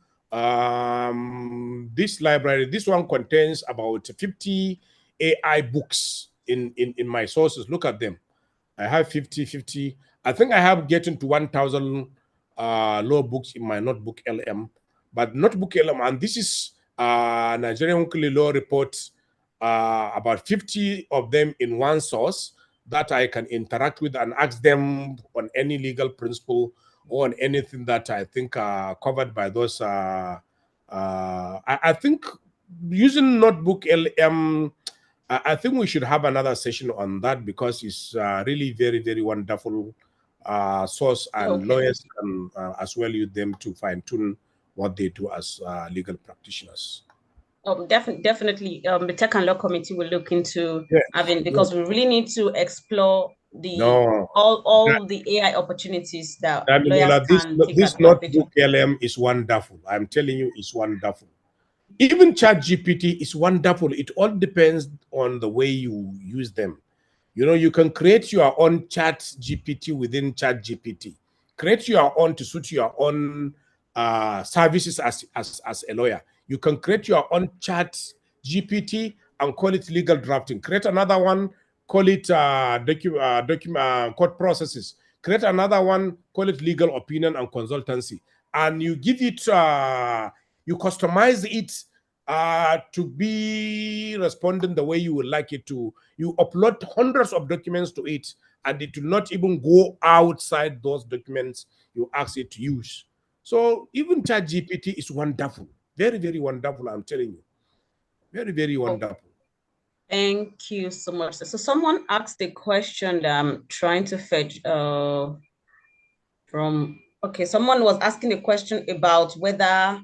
This library, this one contains about 50 AI books in my sources. Look at them. I have 50. I think I have getting to 1,000 law books in my Notebook LM. But Notebook LM, and this is Nigerian Weekly Law Report, about 50 of them in one source that I can interact with and ask them on any legal principle or on anything that I think are covered by those. I think using Notebook LM, I think we should have another session on that, because it's really very wonderful source, and lawyers can as well use them to fine-tune what they do as legal practitioners. Definitely. The Tech and Law Committee will look into having, because we really need to explore the all the AI opportunities that lawyers can take this advantage of. Notebook LM is wonderful. I'm telling you, it's wonderful. Even ChatGPT is wonderful. It all depends on the way you use them. You know, you can create your own ChatGPT within ChatGPT. Create your own to suit your own services as a lawyer. You can create your own ChatGPT and call it legal drafting. Create another one, call it court processes. Create another one, call it legal opinion and consultancy. And you give it, you customize it to be responding the way you would like it to. You upload hundreds of documents to it, and it will not even go outside those documents you ask it to use. So even ChatGPT is wonderful. Very wonderful, I'm telling you. Very wonderful. Thank you so much. So someone asked a question that I'm trying to fetch someone was asking a question about whether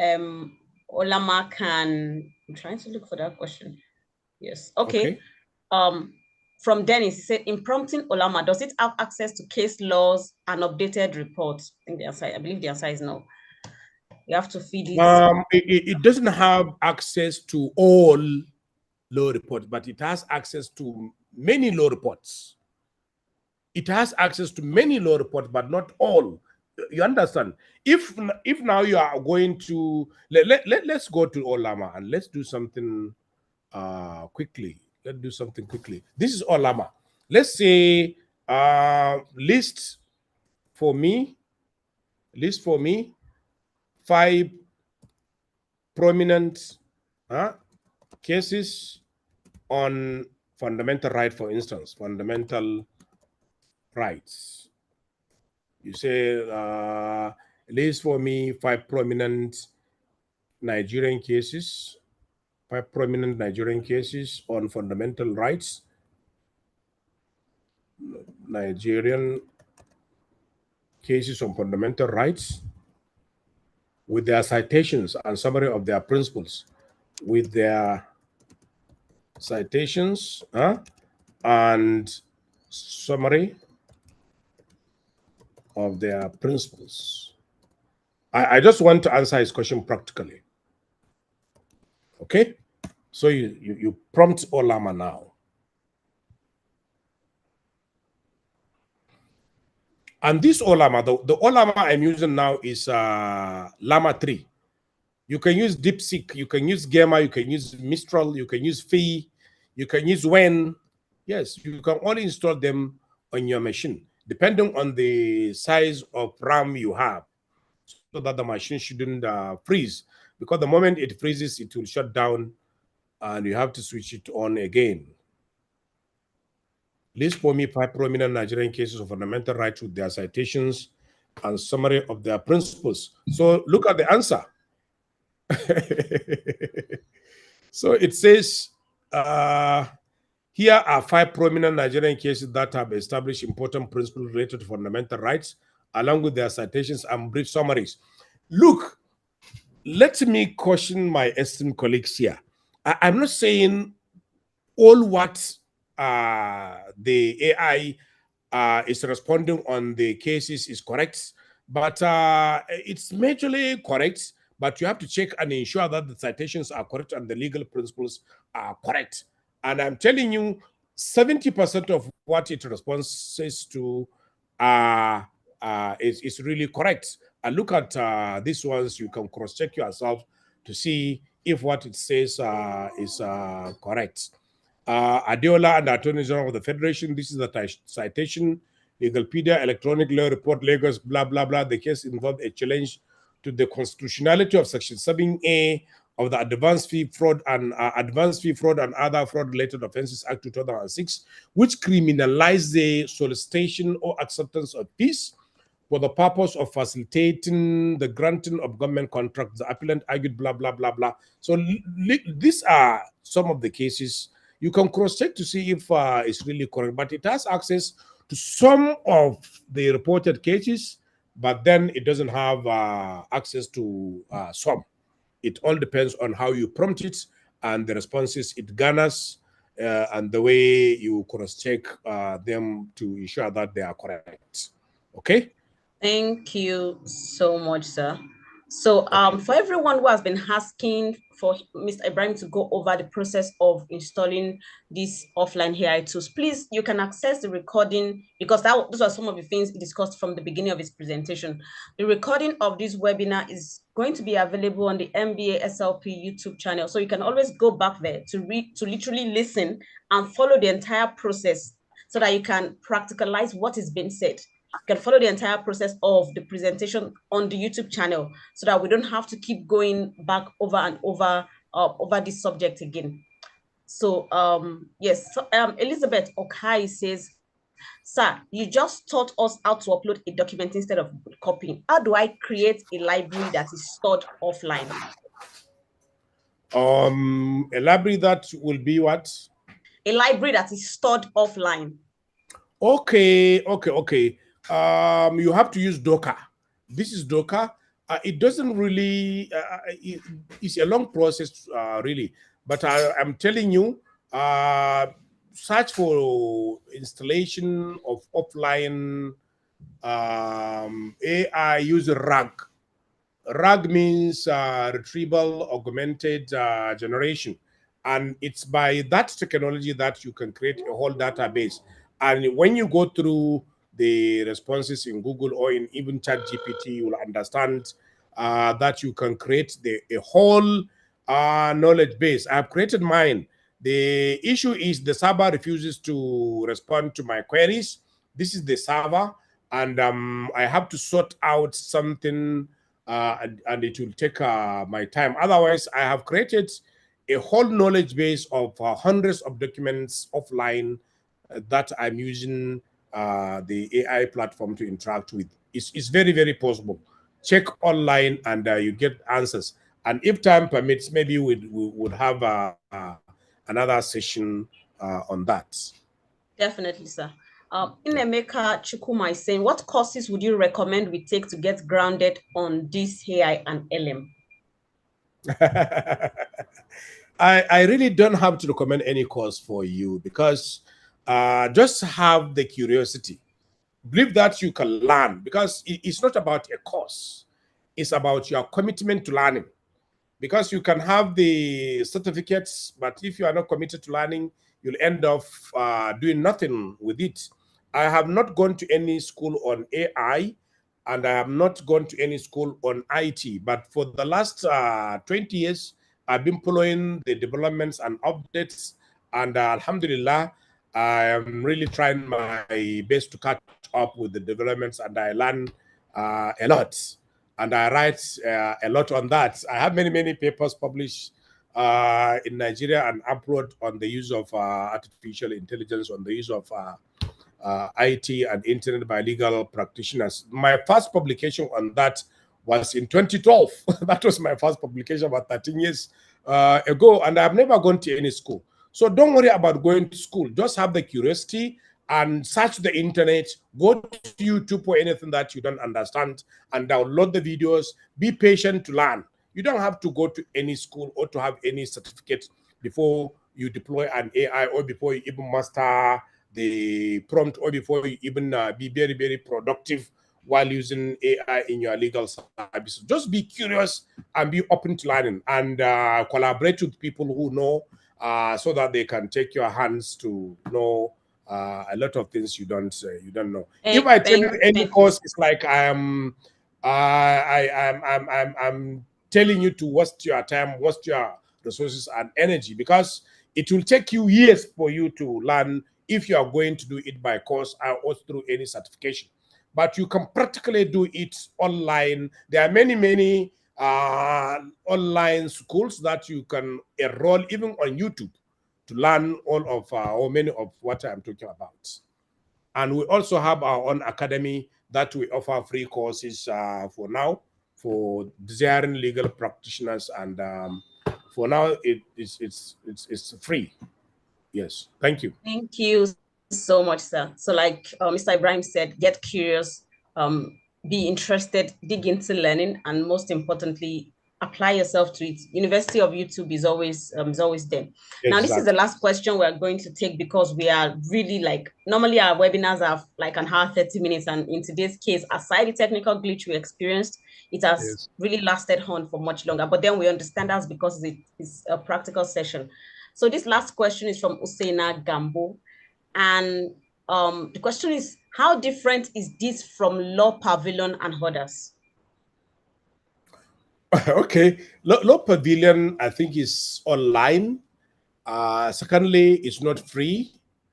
Olama can, I'm trying to look for that question. Yes. Okay. From Dennis, he said, in prompting Olama, does it have access to case laws and updated reports? I believe the answer is no. You have to feed it. It doesn't have access to all law reports, but it has access to many law reports. It has access to many law reports, but not all. You understand? If now you are going to let's go to Olama and let's do something quickly. Let's do something quickly. This is Olama. Let's say list for me 5 prominent cases on fundamental right, for instance, fundamental rights. You say, list for me 5 prominent Nigerian cases, 5 prominent Nigerian cases on fundamental rights. Nigerian cases on fundamental rights with their citations and summary of their principles, with their citations and summary of their principles. I just want to answer his question practically. Okay? So you prompt Olama now. And this Olama, the Olama I'm using now is Llama 3. You can use DeepSeek, you can use Gamma, you can use Mistral, you can use Phi, you can use Wen. Yes, you can only install them on your machine, depending on the size of RAM you have, so that the machine shouldn't freeze. Because the moment it freezes, it will shut down and you have to switch it on again. List for me 5 prominent Nigerian cases of fundamental rights with their citations and summary of their principles. So look at the answer. So it says Here are 5 prominent Nigerian cases that have established important principles related to fundamental rights, along with their citations and brief summaries. Look, let me caution my esteemed colleagues here. I'm not saying all what the AI is responding on the cases is correct, but it's majorly correct, but you have to check and ensure that the citations are correct and the legal principles are correct. And I'm telling you, 70% of what it responds to is really correct. And look at these ones, you can cross-check yourself to see if what it says is correct. Adeola and Attorney General of the Federation, this is the citation, Legalpedia, Electronic Law Report, Lagos, blah, blah, blah. The case involved a challenge to the constitutionality of Section 7A of the Advanced Fee Fraud and Other Fraud-Related Offences Act 2006, which criminalized the solicitation or acceptance of fees for the purpose of facilitating the granting of government contracts. The appellant argued blah, blah, blah, blah. So these are some of the cases. You can cross-check to see if it's really correct, but it has access to some of the reported cases, but then it doesn't have access to some. It all depends on how you prompt it and the responses it garners and the way you cross-check them to ensure that they are correct. Okay? Thank you so much, sir. So for everyone who has been asking for Mr. Ibrahim to go over the process of installing these offline AI tools, please, you can access the recording because those are some of the things he discussed from the beginning of his presentation. The recording of this webinar is going to be available on the NBA-SLP YouTube channel. So you can always go back there to literally listen and follow the entire process so that you can practicalize what is being said. You can follow the entire process of the presentation on the YouTube channel so that we don't have to keep going back over and over this subject again. So yes, so, Elizabeth Okai says, sir, you just taught us how to upload a document instead of copying. How do I create a library that is stored offline? A library that will be what? A library that is stored offline. Okay. You have to use Docker. This is Docker. It doesn't really, it's a long process, really. But I'm telling you, search for installation of offline AI, use RAG. RAG means retrieval augmented generation. And it's by that technology that you can create a whole database. And when you go through the responses in Google or in even ChatGPT, you will understand that you can create a whole knowledge base. I've created mine. The issue is the server refuses to respond to my queries. This is the server, and I have to sort out something, and it will take my time. Otherwise, I have created a whole knowledge base of hundreds of documents offline that I'm using the AI platform to interact with. It's very, very possible. Check online and you get answers. And if time permits, maybe we would have another session on that. Definitely, sir. Inemeka Chukuma is saying, what courses would you recommend we take to get grounded on this AI and LM? I really don't have to recommend any course for you because just have the curiosity. Believe that you can learn because it's not about a course. It's about your commitment to learning. Because you can have the certificates, but if you are not committed to learning, you'll end up doing nothing with it. I have not gone to any school on AI, and I have not gone to any school on IT. But for the last 20 years, I've been following the developments and updates. And alhamdulillah, I am really trying my best to catch up with the developments, and I learn a lot. And I write a lot on that. I have many papers published in Nigeria and abroad on the use of artificial intelligence, on the use of IT and internet by legal practitioners. My first publication on that was in 2012. That was my first publication about 13 years ago, and I've never gone to any school. So don't worry about going to school. Just have the curiosity and search the internet, go to YouTube for anything that you don't understand and download the videos. Be patient to learn. You don't have to go to any school or to have any certificate before you deploy an AI or before you even master the prompt or before you even be very, very productive while using AI in your legal service. Just be curious and be open to learning and collaborate with people who know so that they can take your hands to know a lot of things you don't know. If I tell you any course, it's like I'm telling you to waste your time, waste your resources and energy, because it will take you years for you to learn if you are going to do it by course or through any certification. But you can practically do it online. There are many online schools that you can enroll even on YouTube to learn all of or many of what I'm talking about. And we also have our own academy that we offer free courses for now for desiring legal practitioners, and for now it's free. Yes, thank you. Thank you so much, sir. So like Mr. Ibrahim said, get curious, be interested, dig into learning, and most importantly, apply yourself to it. University of YouTube is always there. Exactly. Now, this is the last question we're going to take, because we are really like, normally our webinars are like an hour, 30 minutes. And in today's case, aside the technical glitch we experienced, it has really lasted on for much longer. But then we understand that's because it's a practical session. So this last question is from Usaina Gambo. And the question is, how different is this from Law Pavilion and others? Okay, Law Pavilion, I think, is online. Secondly, it's not free.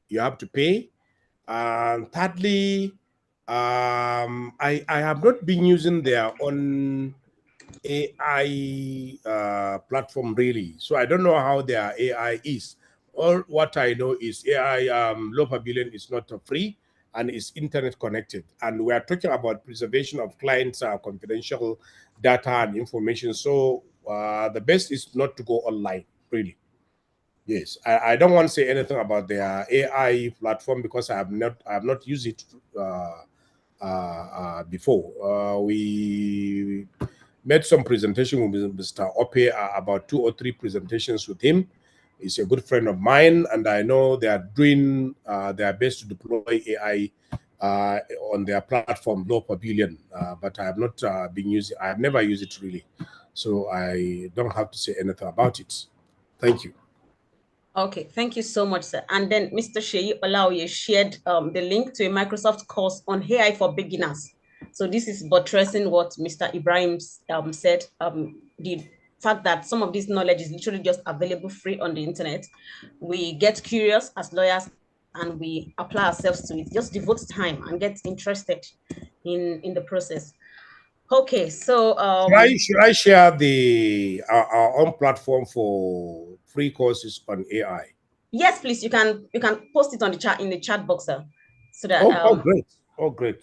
You have to pay. And thirdly, I have not been using their own AI platform really, so I don't know how their AI is. All what I know is AI Law Pavilion is not free and is internet connected, and we are talking about preservation of clients' confidential data and information. So the best is not to go online really. Yes, I don't want to say anything about their AI platform because I have not used it before. We made some presentation with Mr. Ope, about 2 or 3 presentations with him. He's a good friend of mine, and I know they are doing their best to deploy AI on their platform, Law Pavilion. But I have not been using. I have never used it really, so I don't have to say anything about it. Thank you. Okay, thank you so much, sir. And then Mr. Sheyi Olaoye shared the link to a Microsoft course on AI for beginners. So this is buttressing what Mr. Ibrahim said, the fact that some of this knowledge is literally just available free on the internet. We get curious as lawyers and we apply ourselves to it. Just devote time and get interested in the process. Okay, so should I share our own platform for free courses on AI? Yes, please. You can post it on the chat in the chat box, sir. So that great. Oh great.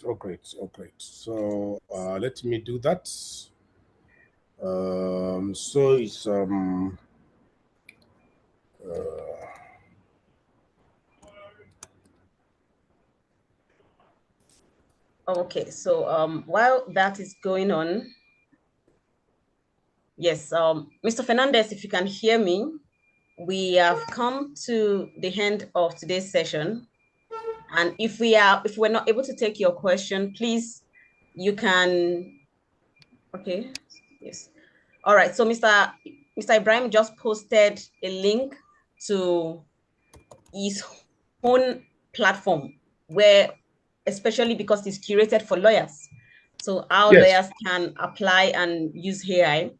So let me do that. So it's okay, so while that is going on, yes, Mr. Fernandez, if you can hear me, we have come to the end of today's session. And if we're not able to take your question, please, you can, okay, yes. All right, so Mr. Ibrahim just posted a link to his own platform where, especially because it's curated for lawyers. So our lawyers can apply and use AI.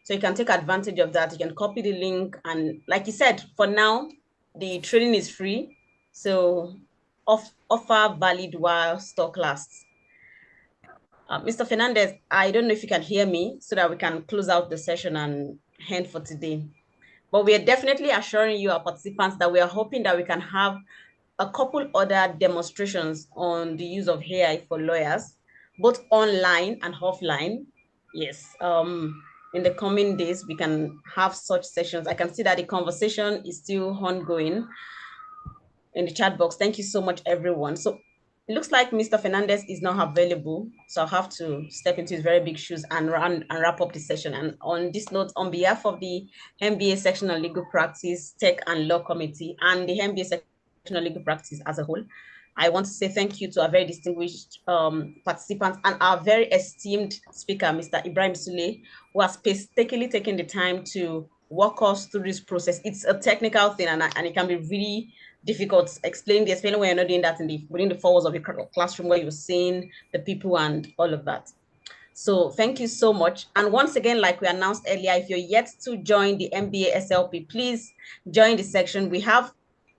So you can take advantage of that. You can copy the link. And like you said, for now, the training is free. So offer valid while stock lasts. Mr. Fernandez, I don't know if you can hear me so that we can close out the session and end for today. But we are definitely assuring you, our participants, that we are hoping that we can have a couple other demonstrations on the use of AI for lawyers, both online and offline. Yes. in the coming days, we can have such sessions. I can see that the conversation is still ongoing in the chat box. Thank you so much, everyone. So it looks like Mr. Fernandez is now available. So I'll have to step into his very big shoes and wrap up the session. And on this note, on behalf of the MBA Section on Legal Practice, Tech and Law Committee, and the MBA Section on Legal Practice as a whole, I want to say thank you to our very distinguished participants and our very esteemed speaker, Mr. Ibrahim Sule, who has painstakingly taken the time to walk us through this process. It's a technical thing, and it can be really difficult explaining this, especially when you're not doing that within the four walls of your classroom where you're seeing the people and all of that. So thank you so much. And once again, like we announced earlier, if you're yet to join the NBA-SLP, please join the section. We have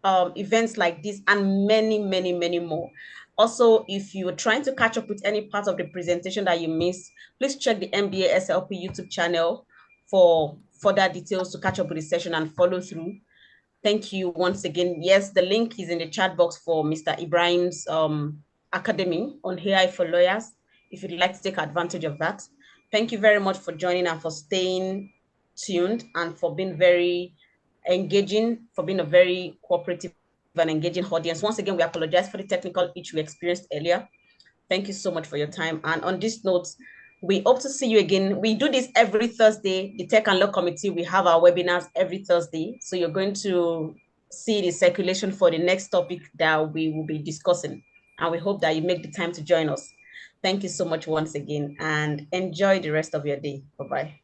events like this and many, many, many more. Also, if you're trying to catch up with any part of the presentation that you missed, please check the NBA-SLP YouTube channel for further details to catch up with the session and follow through. Thank you once again. Yes, the link is in the chat box for Mr. Ibrahim's academy on AI for lawyers, if you'd like to take advantage of that. Thank you very much for joining and for staying tuned and for being very engaging, for being a very cooperative and engaging audience. Once again, we apologize for the technical issue we experienced earlier. Thank you so much for your time. And on this note, we hope to see you again. We do this every Thursday. The Tech and Law Committee, we have our webinars every Thursday. So you're going to see the circulation for the next topic that we will be discussing. And we hope that you make the time to join us. Thank you so much once again and enjoy the rest of your day. Bye-bye.